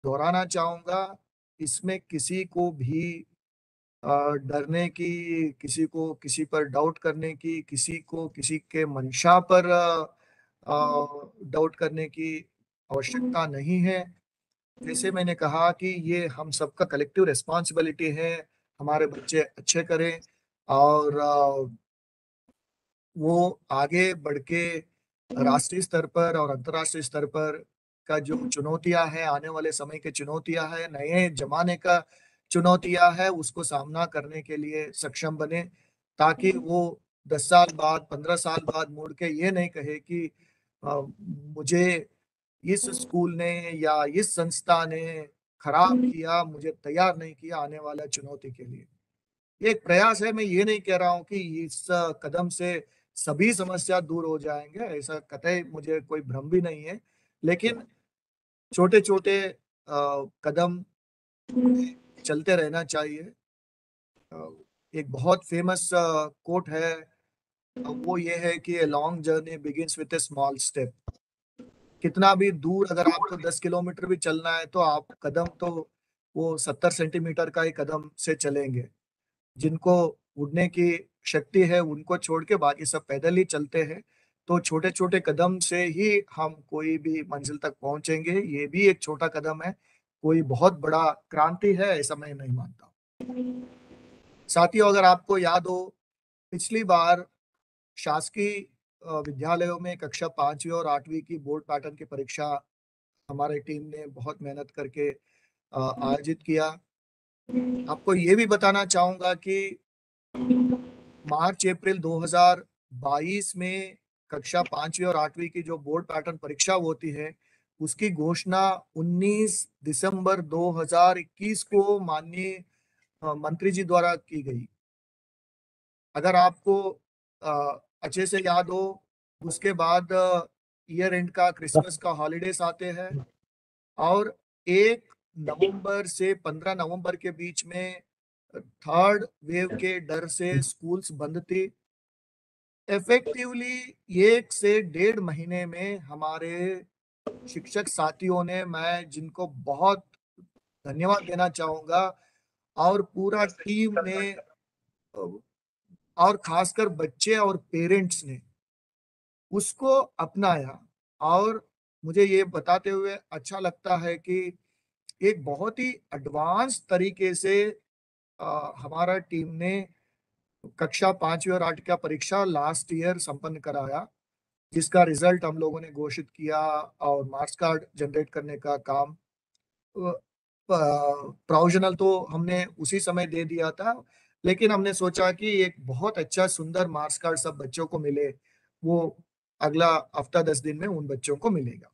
दोहराना चाहूंगा। इसमें किसी को भी डरने की, किसी को किसी पर डाउट करने की, किसी को किसी के मंशा पर डाउट करने की आवश्यकता नहीं है। जैसे मैंने कहा कि ये हम सबका कलेक्टिव रिस्पॉन्सिबिलिटी है, हमारे बच्चे अच्छे करें और वो आगे बढ़ के राष्ट्रीय स्तर पर और अंतर्राष्ट्रीय स्तर पर का जो चुनौतियां हैं, आने वाले समय की चुनौतियां हैं, नए जमाने का चुनौतियां है, उसको सामना करने के लिए सक्षम बने, ताकि वो 10 साल बाद, 15 साल बाद मुड़ के ये नहीं कहे कि मुझे इस स्कूल ने या इस संस्था ने खराब किया, मुझे तैयार नहीं किया आने वाला चुनौती के लिए। ये एक प्रयास है। मैं ये नहीं कह रहा हूं कि इस कदम से सभी समस्या दूर हो जाएंगे, ऐसा कतई मुझे कोई भ्रम भी नहीं है। लेकिन छोटे छोटे कदम चलते रहना चाहिए। अ, एक बहुत फेमस कोट है, वो ये है कि a long journey begins with A small step. कितना भी दूर अगर आपको 10 किलोमीटर भी चलना है तो आप कदम तो वो 70 सेंटीमीटर का ही कदम से चलेंगे। जिनको उड़ने की शक्ति है उनको छोड़ के बाकी सब पैदल ही चलते हैं। तो छोटे छोटे कदम से ही हम कोई भी मंजिल तक पहुंचेंगे। ये भी एक छोटा कदम है, कोई बहुत बड़ा क्रांति है ऐसा मैं नहीं मानता। साथियों, अगर आपको याद हो, पिछली बार शासकीय विद्यालयों में कक्षा 5वीं और 8वीं की बोर्ड पैटर्न की परीक्षा हमारी टीम ने बहुत मेहनत करके आयोजित किया। आपको ये भी बताना चाहूंगा कि मार्च अप्रैल 2022 में कक्षा 5वीं और 8वीं की जो बोर्ड पैटर्न परीक्षा होती है उसकी घोषणा 19 दिसंबर 2021 को माननीय मंत्री जी द्वारा की गई। अगर आपको अच्छे से याद हो, उसके बाद ईयर एंड का, क्रिसमस का हॉलीडेज आते हैं, और 1 नवंबर से 15 नवंबर के बीच में थर्ड वेव के डर से स्कूल्स बंद थी। इफेक्टिवली 1 से 1.5 महीने में हमारे शिक्षक साथियों ने, मैं जिनको बहुत धन्यवाद देना चाहूंगा, और पूरा टीम ने, और खासकर बच्चे और पेरेंट्स ने उसको अपनाया। और मुझे ये बताते हुए अच्छा लगता है कि एक बहुत ही एडवांस तरीके से हमारा टीम ने कक्षा 5वीं और 8वीं का परीक्षा लास्ट ईयर संपन्न कराया, जिसका रिजल्ट हम लोगों ने घोषित किया और मार्क्स कार्ड जनरेट करने का काम, प्रोविजनल तो हमने उसी समय दे दिया था, लेकिन हमने सोचा कि एक बहुत अच्छा सुंदर मार्क्स कार्ड सब बच्चों को मिले, वो अगला हफ्ता 10 दिन में उन बच्चों को मिलेगा।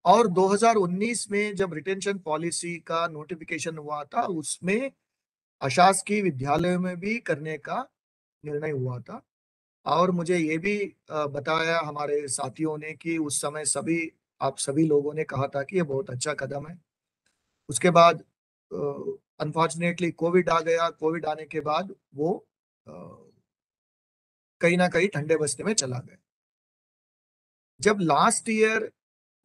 और 2019 में जब रिटेंशन पॉलिसी का नोटिफिकेशन हुआ था, उसमें अशासकीय विद्यालयों में भी करने का निर्णय हुआ था। और मुझे ये भी बताया हमारे साथियों ने कि उस समय आप सभी लोगों ने कहा था कि ये बहुत अच्छा कदम है। उसके बाद अनफॉर्चुनेटली कोविड आ गया। कोविड आने के बाद वो अ, कहीं ना कहीं ठंडे बस्ते में चला गया। जब लास्ट ईयर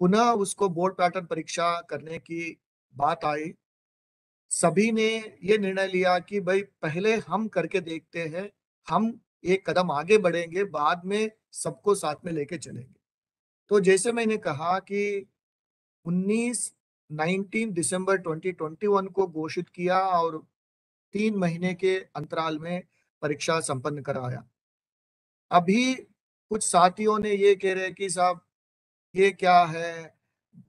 पुनः उसको बोर्ड पैटर्न परीक्षा करने की बात आई, सभी ने ये निर्णय लिया कि भाई पहले हम करके देखते हैं, हम एक कदम आगे बढ़ेंगे, बाद में सबको साथ में लेके चलेंगे। तो जैसे मैंने कहा कि 19 दिसंबर 2021 को घोषित किया और 3 महीने के अंतराल में परीक्षा संपन्न कराया। अभी कुछ साथियों ने ये कह रहे कि साहब ये क्या है,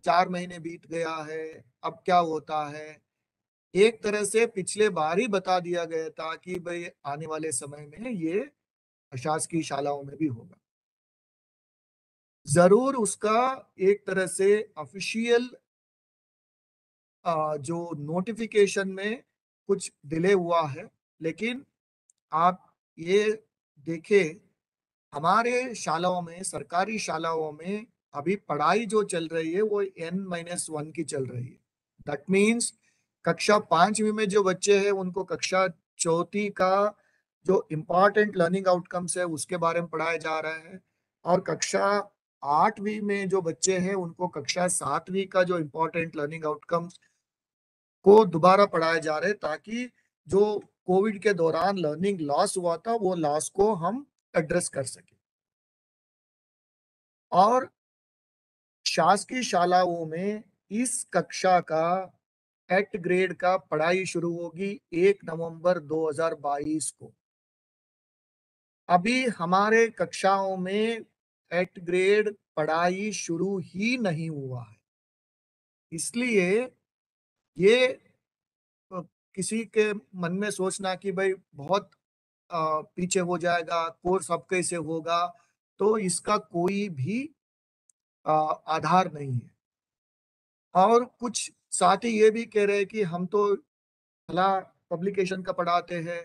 4 महीने बीत गया है, अब क्या होता है। एक तरह से पिछले बार ही बता दिया गया था कि भाई आने वाले समय में ये अशासकीय शालाओं में भी होगा। जरूर उसका एक तरह से ऑफिशियल जो नोटिफिकेशन में कुछ डिले हुआ है, लेकिन आप ये देखें, हमारे शालाओं में, सरकारी शालाओं में अभी पढ़ाई जो चल रही है वो N-1 की चल रही है। दैट मीन्स कक्षा 5वीं में जो बच्चे हैं उनको कक्षा 4 का जो इम्पोर्टेंट लर्निंग आउटकम्स है उसके बारे में पढ़ाया जा रहा है, और कक्षा 8वीं में जो बच्चे हैं उनको कक्षा 7वीं का जो इम्पोर्टेंट लर्निंग आउटकम्स को दोबारा पढ़ाए जा रहे हैं, ताकि जो कोविड के दौरान लर्निंग लॉस हुआ था वो लॉस को हम एड्रेस कर सके। और शासकीय शालाओं में इस कक्षा का एट ग्रेड का पढ़ाई शुरू होगी 1 नवंबर 2022 को। अभी हमारे कक्षाओं में एट ग्रेड पढ़ाई शुरू ही नहीं हुआ है, इसलिए ये अ, किसी के मन में सोचना कि भाई बहुत पीछे हो जाएगा, कोर्स अब कैसे होगा, तो इसका कोई भी आधार नहीं है। और कुछ साथी ये भी कह रहे हैं कि हम तो भला पब्लिकेशन का पढ़ाते हैं।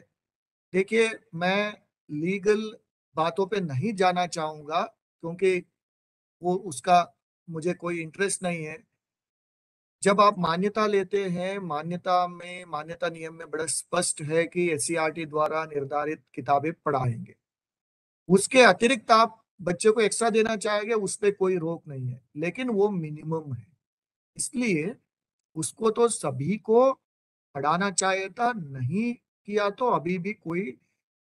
देखिए, मैं लीगल बातों पे नहीं जाना चाहूंगा, क्योंकि वो उसका मुझे कोई इंटरेस्ट नहीं है। जब आप मान्यता लेते हैं, मान्यता नियम में बड़ा स्पष्ट है कि एससीईआरटी द्वारा निर्धारित किताबें पढ़ाएंगे। उसके अतिरिक्त आप बच्चे को एक्स्ट्रा देना चाहेंगे, उस पर कोई रोक नहीं है, लेकिन वो मिनिमम है। इसलिए उसको तो सभी को पढ़ाना चाहिए था, नहीं किया तो अभी भी कोई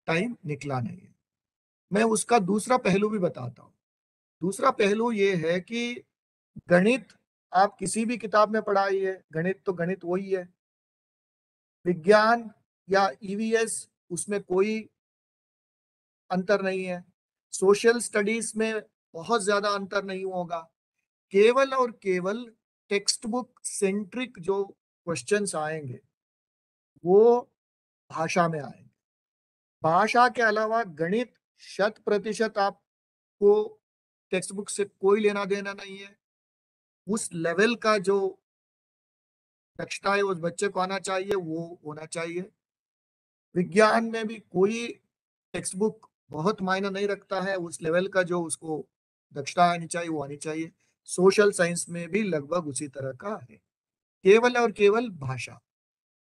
टाइम निकला नहीं है। मैं उसका दूसरा पहलू भी बताता हूँ। दूसरा पहलू ये है कि गणित आप किसी भी किताब में पढ़ाइए, गणित तो गणित वही है। विज्ञान या ईवीएस, उसमें कोई अंतर नहीं है। सोशल स्टडीज में बहुत ज्यादा अंतर नहीं होगा। केवल और केवल टेक्स्ट बुक सेंट्रिक जो क्वेश्चंस आएंगे वो भाषा में आएंगे। भाषा के अलावा गणित 100% आपको टेक्स्ट बुक से कोई लेना देना नहीं है। उस लेवल का जो दक्षता है उस बच्चे को आना चाहिए, वो होना चाहिए। विज्ञान में भी कोई टेक्स्ट बुक बहुत मायने नहीं रखता है, उस लेवल का जो उसको दक्षता आनी चाहिए वो आनी चाहिए। सोशल साइंस में भी लगभग उसी तरह का है, केवल और केवल भाषा।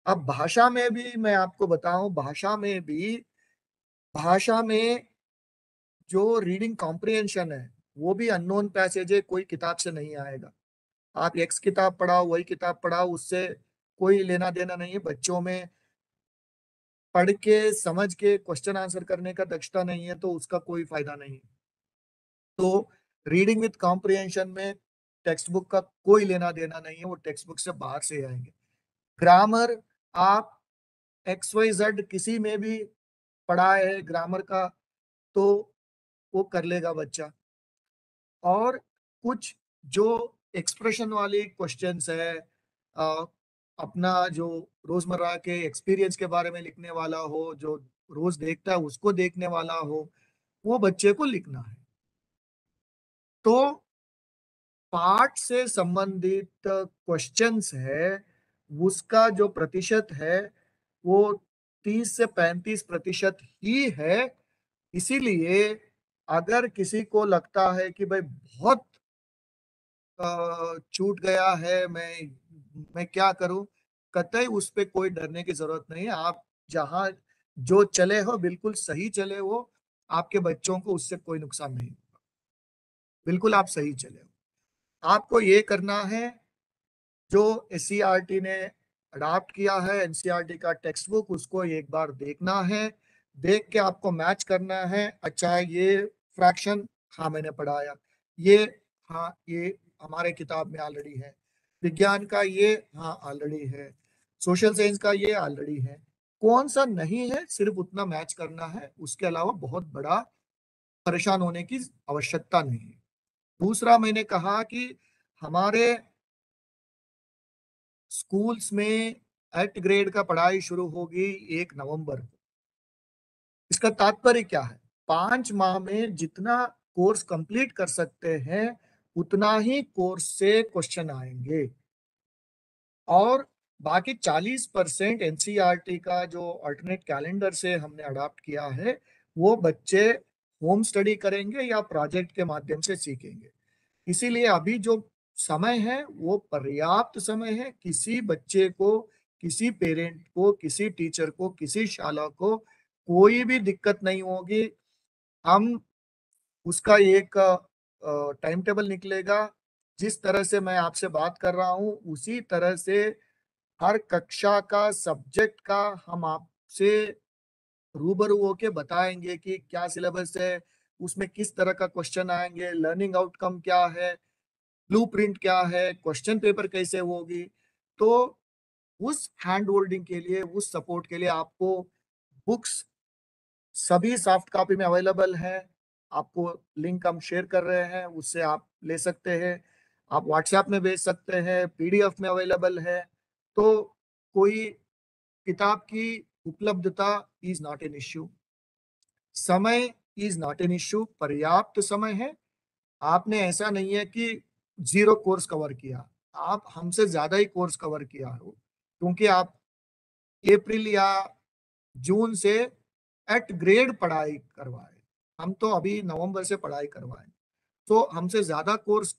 अब भाषा में भी मैं आपको बताऊं, भाषा में जो रीडिंग कॉम्प्रिहेंशन है वो भी अननोन पैसेज है, कोई किताब से नहीं आएगा। आप एक्स किताब पढ़ाओ, वही किताब पढ़ाओ, उससे कोई लेना देना नहीं है। बच्चों में पढ़ के समझ के क्वेश्चन आंसर करने का दक्षता नहीं है तो उसका कोई फायदा नहीं है। तो रीडिंग विथ कॉम्प्रिहेंशन में टेक्स्ट बुक का कोई लेना देना नहीं है, वो टेक्स्ट बुक से बाहर से आएंगे। ग्रामर आप एक्स वाई जेड किसी में भी पढ़ा है ग्रामर का तो वो कर लेगा बच्चा। और कुछ जो एक्सप्रेशन वाले क्वेश्चंस है, अ, अपना जो रोजमर्रा के एक्सपीरियंस के बारे में लिखने वाला हो, जो रोज देखता है उसको देखने वाला हो, वो बच्चे को लिखना है। तो पाठ से संबंधित क्वेश्चंस है उसका जो प्रतिशत है वो 30 से 35% ही है। इसीलिए अगर किसी को लगता है कि भाई बहुत छूट गया है, मैं क्या करूं, कतई उस पे कोई डरने की जरूरत नहीं है। आप जहां जो चले हो बिल्कुल सही चले हो, आपके बच्चों को उससे कोई नुकसान नहीं, बिल्कुल आप सही चले हो। आपको ये करना है जो एससीईआरटी ने अडॉप्ट किया है, एनसीईआरटी का टेक्स्ट बुक, उसको एक बार देखना है। देख के आपको मैच करना है, अच्छा ये फ्रैक्शन हाँ मैंने पढ़ाया, ये हाँ ये हमारे किताब में ऑलरेडी है, विज्ञान का ये हाँ ऑलरेडी है, सोशल साइंस का ये ऑलरेडी है, कौन सा नहीं है सिर्फ उतना मैच करना है, उसके अलावा बहुत बड़ा परेशान होने की आवश्यकता नहीं है। दूसरा मैंने कहा कि हमारे स्कूल्स में एट ग्रेड का पढ़ाई शुरू होगी 1 नवंबर को। इसका तात्पर्य क्या है, 5 माह में जितना कोर्स कंप्लीट कर सकते हैं उतना ही कोर्स से क्वेश्चन आएंगे। और बाकी 40% एनसीईआरटी का जो अल्टरनेट कैलेंडर से हमने अडॉप्ट किया है वो बच्चे होम स्टडी करेंगे या प्रोजेक्ट के माध्यम से सीखेंगे। इसीलिए अभी जो समय है वो पर्याप्त समय है। किसी बच्चे को, किसी पेरेंट को, किसी टीचर को, किसी शाला को कोई भी दिक्कत नहीं होगी। हम उसका एक टाइम टेबल निकलेगा, जिस तरह से मैं आपसे बात कर रहा हूँ उसी तरह से हर कक्षा का सब्जेक्ट का हम आपसे रूबरू होके बताएंगे कि क्या सिलेबस है, उसमें किस तरह का क्वेश्चन आएंगे, लर्निंग आउटकम क्या है, ब्लूप्रिंट क्या है, क्वेश्चन पेपर कैसे होगी। तो उस हैंड होल्डिंग के लिए, उस सपोर्ट के लिए आपको बुक्स सभी सॉफ्ट कॉपी में अवेलेबल है। आपको लिंक हम शेयर कर रहे हैं, उससे आप ले सकते हैं। आप व्हाट्सएप में भेज सकते हैं, पीडीएफ में अवेलेबल है। तो कोई किताब की उपलब्धता इज नॉट एन इश्यू, समय इज नॉट एन इश्यू, पर्याप्त समय है। आपने ऐसा नहीं है कि जीरो कोर्स कवर किया, आप हमसे ज्यादा ही कोर्स कवर किया हो, क्योंकि आप अप्रैल या जून से एट ग्रेड पढ़ाई करवाए, हम तो अभी नवंबर से पढ़ाई करवाए, तो हमसे ज्यादा कोर्स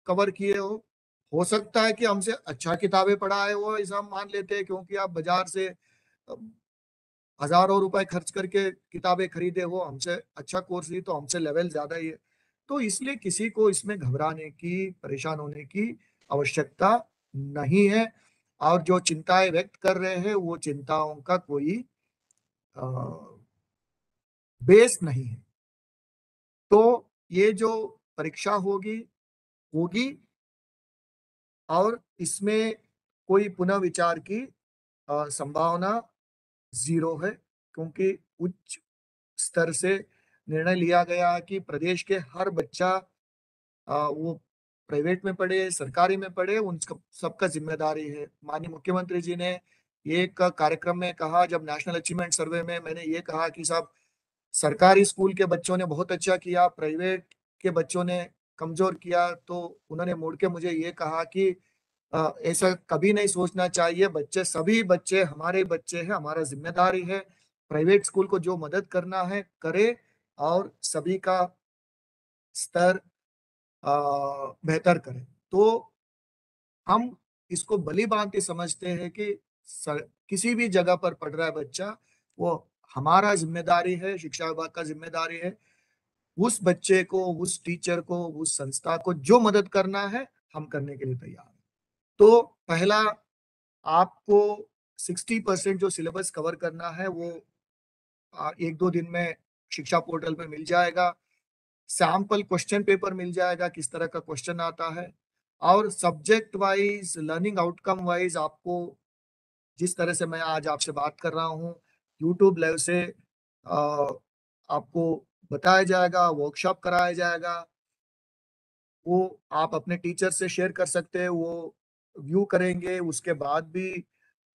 कवर किए हो सकता है कि हमसे अच्छा किताबें पढ़ाए हो, ऐसा हम मान लेते हैं, क्योंकि आप बाजार से हजारों रुपए खर्च करके किताबें खरीदे हो, हमसे अच्छा कोर्स ली तो हमसे लेवल ज्यादा ही है। तो इसलिए किसी को इसमें घबराने की, परेशान होने की आवश्यकता नहीं है। और जो चिंताएं व्यक्त कर रहे हैं वो चिंताओं का कोई बेस नहीं है। तो ये जो परीक्षा होगी होगी और इसमें कोई पुनः विचार की संभावना जीरो है, क्योंकि उच्च स्तर से निर्णय लिया गया कि प्रदेश के हर बच्चा, वो प्राइवेट में पढ़े सरकारी में पढ़े, उन सबका जिम्मेदारी है। माननीय मुख्यमंत्री जी ने एक कार्यक्रम में कहा, जब नेशनल अचीवमेंट सर्वे में मैंने ये कहा कि साहब सरकारी स्कूल के बच्चों ने बहुत अच्छा किया, प्राइवेट के बच्चों ने कमजोर किया, तो उन्होंने मुड़ के मुझे ये कहा कि ऐसा कभी नहीं सोचना चाहिए, बच्चे सभी बच्चे हमारे बच्चे हैं, हमारा जिम्मेदारी है, प्राइवेट स्कूल को जो मदद करना है करे, और सभी का स्तर बेहतर करें। तो हम इसको भली भांति समझते हैं कि किसी भी जगह पर पढ़ रहा है बच्चा, वो हमारा जिम्मेदारी है, शिक्षा विभाग का जिम्मेदारी है, उस बच्चे को, उस टीचर को, उस संस्था को जो मदद करना है हम करने के लिए तैयार हैं। तो पहला, आपको 60% जो सिलेबस कवर करना है वो 1-2 दिन में शिक्षा पोर्टल पे मिल जाएगा। सैंपल क्वेश्चन पेपर मिल जाएगा, किस तरह का क्वेश्चन आता है, और subject wise, learning outcome wise आपको जिस तरह से मैं आज आपसे बात कर रहा हूँ, यूट्यूब लाइव से आपको बताया जाएगा, वर्कशॉप कराया जाएगा, वो आप अपने टीचर से शेयर कर सकते हैं, वो व्यू करेंगे। उसके बाद भी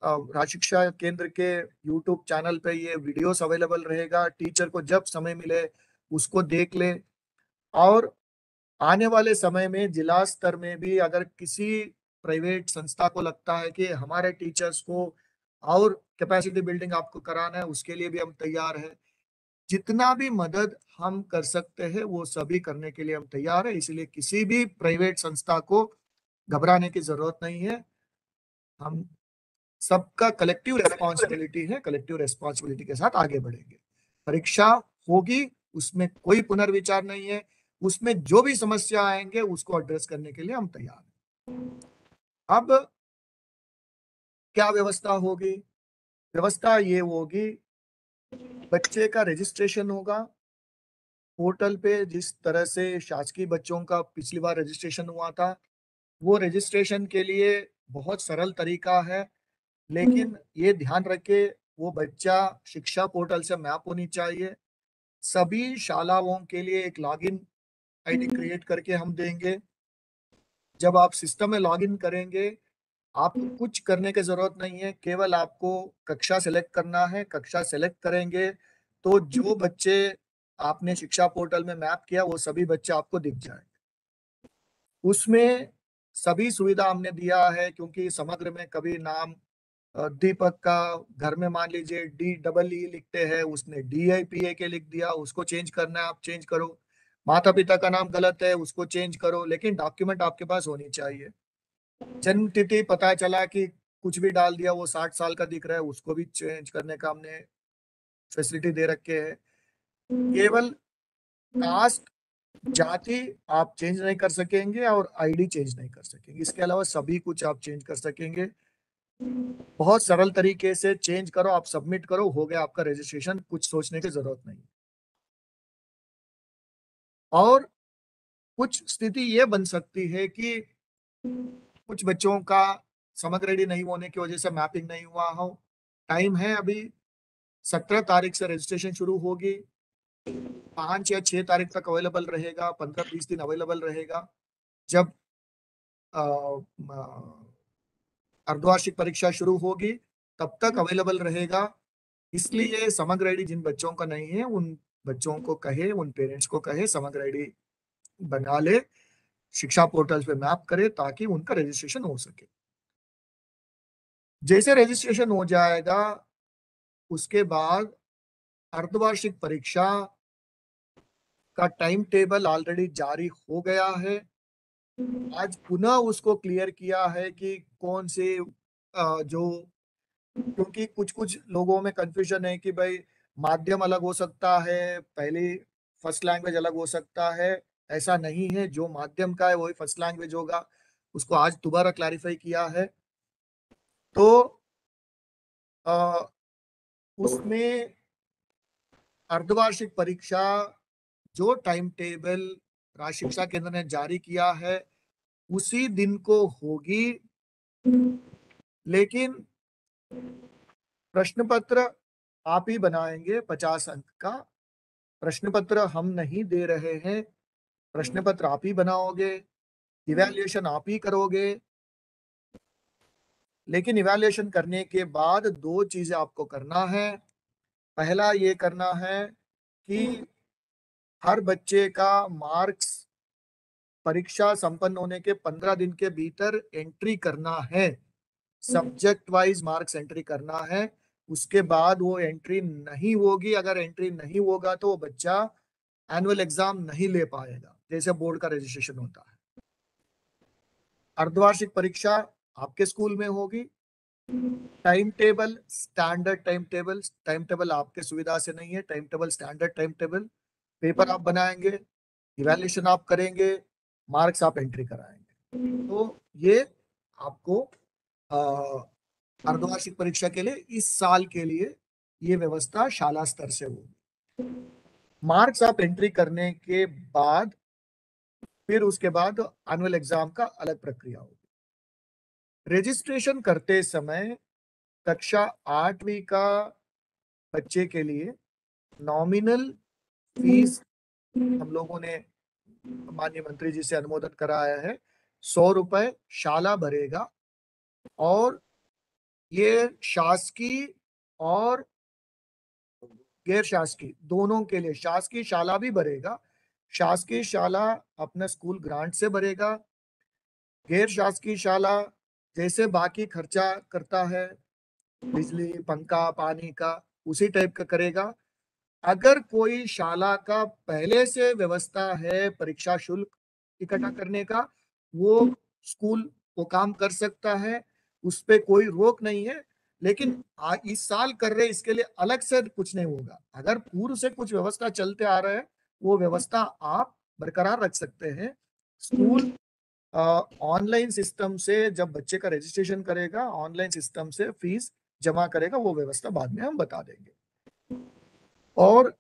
राज्य शिक्षा केंद्र के यूट्यूब चैनल पे ये वीडियोस अवेलेबल रहेगा, टीचर को जब समय मिले उसको देख ले। और आने वाले समय में जिला स्तर में भी अगर किसी प्राइवेट संस्था को लगता है कि हमारे टीचर्स को और कैपेसिटी बिल्डिंग आपको कराना है, उसके लिए भी हम तैयार हैं। जितना भी मदद हम कर सकते हैं वो सभी करने के लिए हम तैयार हैं। इसलिए किसी भी प्राइवेट संस्था को घबराने की जरूरत नहीं है। हम सबका कलेक्टिव रेस्पॉन्सिबिलिटी है, कलेक्टिव रेस्पॉन्सिबिलिटी के साथ आगे बढ़ेंगे। परीक्षा होगी, उसमें कोई पुनर्विचार नहीं है, उसमें जो भी समस्या आएंगे उसको एड्रेस करने के लिए हम तैयार हैं। अब क्या व्यवस्था होगी? व्यवस्था ये होगी, बच्चे का रजिस्ट्रेशन होगा पोर्टल पे। जिस तरह से शासकीय बच्चों का पिछली बार रजिस्ट्रेशन हुआ था, वो रजिस्ट्रेशन के लिए बहुत सरल तरीका है, लेकिन ये ध्यान रखे वो बच्चा शिक्षा पोर्टल से मैप होनी चाहिए। सभी शालाओं के लिए एक लॉगिन आईडी क्रिएट करके हम देंगे। जब आप सिस्टम में लॉगिन करेंगे, आपको कुछ करने की जरूरत नहीं है, केवल आपको कक्षा सेलेक्ट करना है। कक्षा सेलेक्ट करेंगे तो जो बच्चे आपने शिक्षा पोर्टल में मैप किया वो सभी बच्चे आपको दिख जाएंगे। उसमें सभी सुविधा हमने दिया है, क्योंकि समग्र में कभी नाम दीपक का घर में मान लीजिए DEE लिखते हैं, उसने DIPAK लिख दिया, उसको चेंज करना है आप चेंज करो। माता पिता का नाम गलत है, उसको चेंज करो, लेकिन डॉक्यूमेंट आपके पास होनी चाहिए। जन्म तिथि पता चला कि कुछ भी डाल दिया, वो 60 साल का दिख रहा है, उसको भी चेंज करने का हमने फैसिलिटी दे रखे है। केवल कास्ट, जाति आप चेंज नहीं कर सकेंगे और आईडी चेंज नहीं कर सकेंगे, इसके अलावा सभी कुछ आप चेंज कर सकेंगे। बहुत सरल तरीके से चेंज करो, आप सबमिट करो, हो गया आपका रजिस्ट्रेशन, कुछ सोचने की जरूरत नहीं। और कुछ स्थिति ये बन सकती है कि कुछ बच्चों का समग्र रेडी नहीं होने की वजह से मैपिंग नहीं हुआ हो। टाइम है अभी, 17 तारीख से रजिस्ट्रेशन शुरू होगी, 5 या 6 तारीख तक अवेलेबल रहेगा, 15-20 दिन अवेलेबल रहेगा। जब अर्धवार्षिक परीक्षा शुरू होगी तब तक अवेलेबल रहेगा। इसलिए समग्र आईडी जिन बच्चों का नहीं है उन बच्चों को कहे, उन पेरेंट्स को कहे समग्र आईडी बना ले, शिक्षा पोर्टल पे मैप करे ताकि उनका रजिस्ट्रेशन हो सके। जैसे रजिस्ट्रेशन हो जाएगा उसके बाद अर्धवार्षिक परीक्षा का टाइम टेबल ऑलरेडी जारी हो गया है। आज पुनः उसको क्लियर किया है कि कौन से जो, क्योंकि कुछ कुछ लोगों में कंफ्यूजन है कि भाई माध्यम अलग हो सकता है, पहली फर्स्ट लैंग्वेज अलग हो सकता है। ऐसा नहीं है, जो माध्यम का है वही फर्स्ट लैंग्वेज होगा। उसको आज दोबारा क्लैरिफाई किया है। तो उसमें अर्धवार्षिक परीक्षा जो टाइम टेबल राज्य शिक्षा केंद्र ने जारी किया है उसी दिन को होगी, लेकिन प्रश्न पत्र आप ही बनाएंगे। 50 अंक का प्रश्न पत्र हम नहीं दे रहे हैं, प्रश्न पत्र आप ही बनाओगे, इवैल्यूएशन आप ही करोगे। लेकिन इवैल्यूएशन करने के बाद 2 चीजें आपको करना है। पहला ये करना है कि हर बच्चे का मार्क्स परीक्षा संपन्न होने के 15 दिन के भीतर एंट्री करना है, सब्जेक्ट वाइज मार्क्स एंट्री करना है। उसके बाद वो एंट्री नहीं होगी, अगर एंट्री नहीं होगा तो वो बच्चा एनुअल एग्जाम नहीं ले पाएगा। जैसे बोर्ड का रजिस्ट्रेशन होता है। अर्धवार्षिक परीक्षा आपके स्कूल में होगी। Time table, standard time table आपके सुविधा से नहीं है, time table standard time table. Paper आप बनाएंगे, इवैल्यूएशन आप करेंगे, मार्क्स आप एंट्री कराएंगे। तो ये आपको अर्धवार्षिक परीक्षा के लिए इस साल के लिए ये व्यवस्था शाला स्तर से होगी। मार्क्स आप एंट्री करने के बाद फिर उसके बाद एनुअल एग्जाम का अलग प्रक्रिया होगी। रजिस्ट्रेशन करते समय कक्षा 8वीं का बच्चे के लिए नॉमिनल फीस हम लोगों ने माननीय मंत्री जी से अनुमोदन कराया है, 100 रुपए शाला भरेगा। और ये शासकीय और गैर शासकीय दोनों के लिए, शासकीय शाला भी भरेगा, शासकीय शाला अपना स्कूल ग्रांट से भरेगा, गैर शासकीय शाला जैसे बाकी खर्चा करता है बिजली पंखा पानी का उसी टाइप का करेगा। अगर कोई शाला का पहले से व्यवस्था है परीक्षा शुल्क इकट्ठा करने का, वो स्कूल वो काम कर सकता है, उस पे कोई रोक नहीं है। लेकिन इस साल कर रहे इसके लिए अलग से कुछ नहीं होगा। अगर पूर्व से कुछ व्यवस्था चलते आ रहा है वो व्यवस्था आप बरकरार रख सकते हैं। स्कूल ऑनलाइन सिस्टम से जब बच्चे का रजिस्ट्रेशन करेगा, ऑनलाइन सिस्टम से फीस जमा करेगा, वो व्यवस्था बाद में हम बता देंगे। और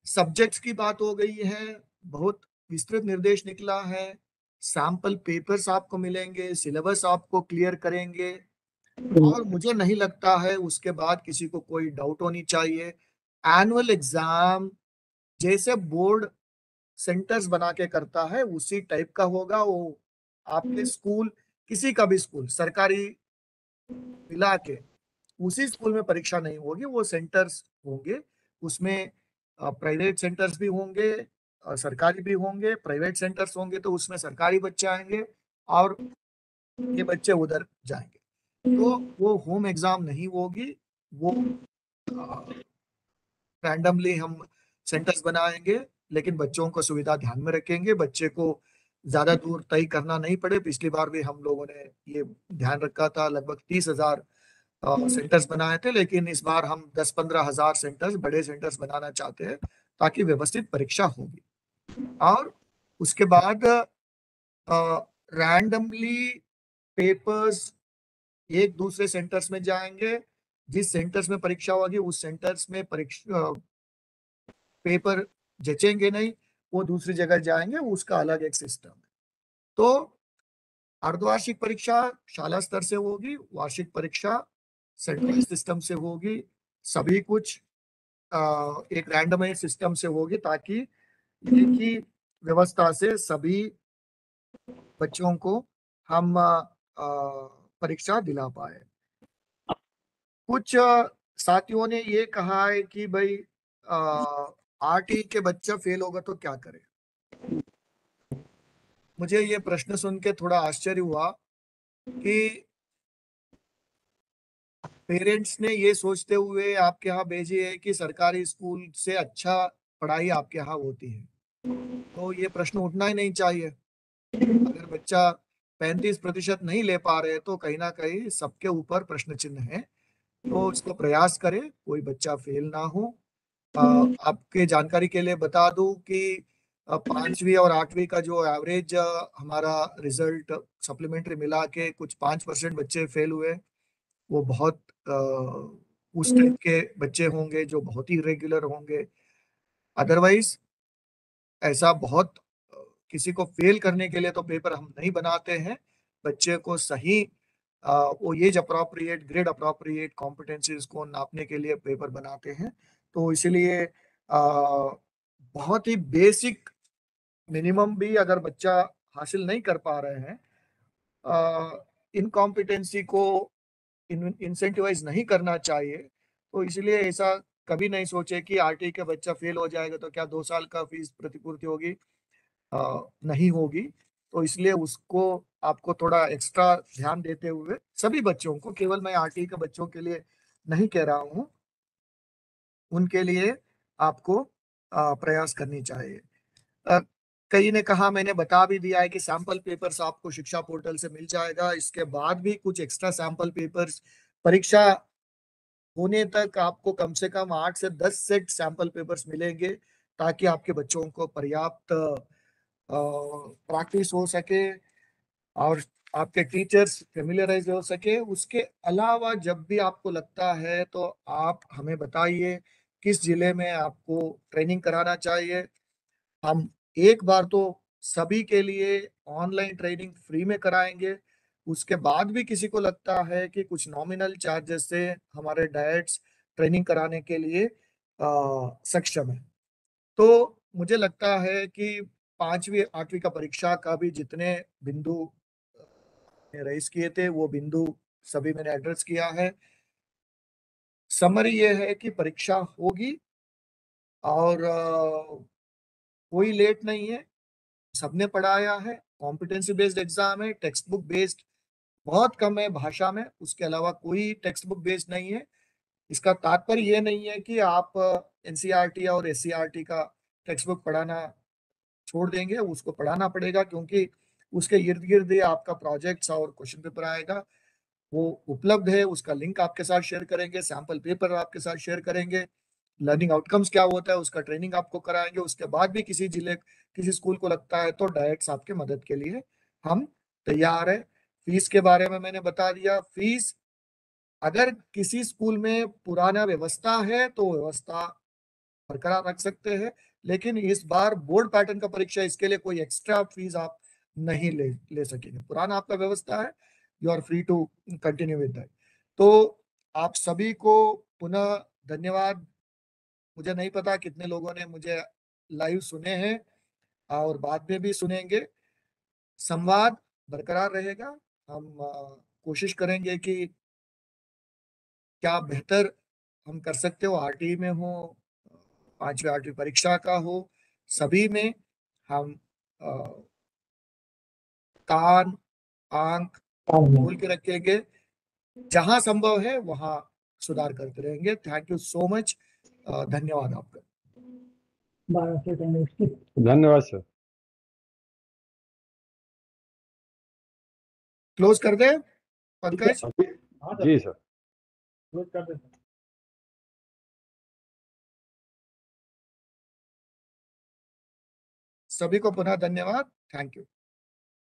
सब्जेक्ट्स की बात हो गई है, बहुत विस्तृत निर्देश निकला है। सैंपल पेपर्स आपको मिलेंगे, सिलेबस आपको क्लियर करेंगे, और मुझे नहीं लगता है उसके बाद किसी को कोई डाउट होनी चाहिए। एनुअल एग्जाम जैसे बोर्ड सेंटर्स बना के करता है उसी टाइप का होगा। वो आपके स्कूल, किसी का भी स्कूल सरकारी मिला के उसी स्कूल में परीक्षा नहीं होगी, वो सेंटर्स होंगे। उसमें प्राइवेट सेंटर्स भी होंगे, सरकारी भी होंगे। प्राइवेट सेंटर्स होंगे तो उसमें सरकारी बच्चे आएंगे और ये बच्चे उधर जाएंगे। तो वो होम एग्जाम नहीं होगी, वो रैंडमली हम सेंटर्स बनाएंगे, लेकिन बच्चों को सुविधा ध्यान में रखेंगे, बच्चे को ज्यादा दूर तय करना नहीं पड़े। पिछली बार भी हम लोगों ने ये ध्यान रखा था, लगभग 30,000 सेंटर्स बनाए थे, लेकिन इस बार हम 10-15 हजार सेंटर्स, बड़े सेंटर्स बनाना चाहते हैं ताकि व्यवस्थित परीक्षा होगी। और उसके बाद रैंडमली पेपर्स एक दूसरे सेंटर्स में जाएंगे। जिस सेंटर्स में परीक्षा होगी उस सेंटर्स में परीक्षा पेपर जचेंगे नहीं, वो दूसरी जगह जाएंगे, उसका अलग एक सिस्टम है। तो अर्धवार्षिक परीक्षा शाला स्तर से होगी, वार्षिक परीक्षा सेंट्रलाइज सिस्टम से होगी। सभी कुछ एक रैंडमाइज सिस्टम से होगी ताकि एक ही व्यवस्था से सभी बच्चों को हम परीक्षा दिला पाए। कुछ साथियों ने ये कहा है कि भाई आरटी के बच्चा फेल होगा तो क्या करे। मुझे ये प्रश्न सुन के थोड़ा आश्चर्य हुआ कि पेरेंट्स ने ये सोचते हुए आपके यहाँ भेजी है कि सरकारी स्कूल से अच्छा पढ़ाई आपके यहाँ होती है, तो ये प्रश्न उठना ही नहीं चाहिए। अगर बच्चा 35% नहीं ले पा रहे तो कहीं ना कहीं सबके ऊपर प्रश्न चिन्ह है। तो इसको प्रयास करें, कोई बच्चा फेल ना हो। आपके जानकारी के लिए बता दूं कि 5वीं और 8वीं का जो एवरेज हमारा रिजल्ट सप्लीमेंट्री मिला के कुछ 5% बच्चे फेल हुए, वो बहुत उस टाइप के बच्चे होंगे जो बहुत ही रेगुलर होंगे। अदरवाइज ऐसा बहुत किसी को फेल करने के लिए तो पेपर हम नहीं बनाते हैं। बच्चे को सही वो age appropriate, grade appropriate competencies को नापने के लिए पेपर बनाते हैं। तो इसलिए बहुत ही बेसिक मिनिमम भी अगर बच्चा हासिल नहीं कर पा रहे हैं, इनकॉम्पिटेंसी को इंसेंटिवाइज नहीं करना चाहिए। तो इसलिए ऐसा कभी नहीं सोचे कि आरटी का बच्चा फेल हो जाएगा तो क्या 2 साल का फीस प्रतिपूर्ति होगी, नहीं होगी। तो इसलिए उसको आपको थोड़ा एक्स्ट्रा ध्यान देते हुए सभी बच्चों को, केवल मैं आरटी के बच्चों के लिए नहीं कह रहा हूँ, उनके लिए आपको प्रयास करनी चाहिए। कई ने कहा, मैंने बता भी दिया है कि सैंपल पेपर्स आपको शिक्षा पोर्टल से मिल जाएगा। इसके बाद भी कुछ एक्स्ट्रा सैंपल पेपर्स परीक्षा होने तक आपको कम से कम 8 से 10 सेट सैंपल पेपर्स मिलेंगे, ताकि आपके बच्चों को पर्याप्त प्रैक्टिस हो सके और आपके टीचर्स फेमिलियराइज हो सके। उसके अलावा जब भी आपको लगता है तो आप हमें बताइए किस जिले में आपको ट्रेनिंग कराना चाहिए। हम एक बार तो सभी के लिए ऑनलाइन ट्रेनिंग फ्री में कराएंगे। उसके बाद भी किसी को लगता है कि कुछ नॉमिनल चार्जेस से हमारे डायट्स ट्रेनिंग कराने के लिए सक्षम है। तो मुझे लगता है कि 5वीं 8वीं का परीक्षा का भी जितने बिंदु रेस किए थे वो बिंदु सभी मैंने एड्रेस किया है। समरी ये है कि परीक्षा होगी और कोई लेट नहीं है, सबने पढ़ाया है। कॉम्पिटेंसी बेस्ड एग्जाम है, टेक्स्ट बुक बेस्ड बहुत कम है भाषा में, उसके अलावा कोई टेक्स्ट बुक बेस्ड नहीं है। इसका तात्पर्य ये नहीं है कि आप एनसीईआरटी और एससीईआरटी का टेक्स्ट बुक पढ़ाना छोड़ देंगे, उसको पढ़ाना पड़ेगा, क्योंकि उसके इर्द गिर्द ही आपका प्रोजेक्ट्स और क्वेश्चन पेपर आएगा। वो उपलब्ध है, उसका लिंक आपके साथ शेयर करेंगे, सैंपल पेपर आपके साथ शेयर करेंगे, लर्निंग आउटकम्स क्या होता है उसका ट्रेनिंग आपको कराएंगे। उसके बाद भी किसी जिले किसी स्कूल को लगता है तो डायरेक्ट आपके मदद के लिए हम तैयार है। फीस के बारे में मैंने बता दिया। फीस अगर किसी स्कूल में पुराना व्यवस्था है तो व्यवस्था बरकरार रख सकते हैं, लेकिन इस बार बोर्ड पैटर्न का परीक्षा, इसके लिए कोई एक्स्ट्रा फीस आप नहीं ले सकेंगे। पुराना आपका व्यवस्था है, you are free to continue with that. तो आप सभी को पुनः धन्यवाद। मुझे नहीं पता कितने लोगों ने मुझे लाइव सुने हैं और बाद में भी सुनेंगे। संवाद बरकरार रहेगा। हम कोशिश करेंगे कि क्या बेहतर हम कर सकते हो, आरटी में हो, 5वीं 8वीं परीक्षा का हो, सभी में हम कान आंख खोल के रखेंगे। जहां संभव है वहां सुधार करते रहेंगे। Thank you so much. धन्यवाद आपका। धन्यवाद सर। क्लोज कर दे पंकज। जी सर। सभी को पुनः धन्यवाद। Thank you.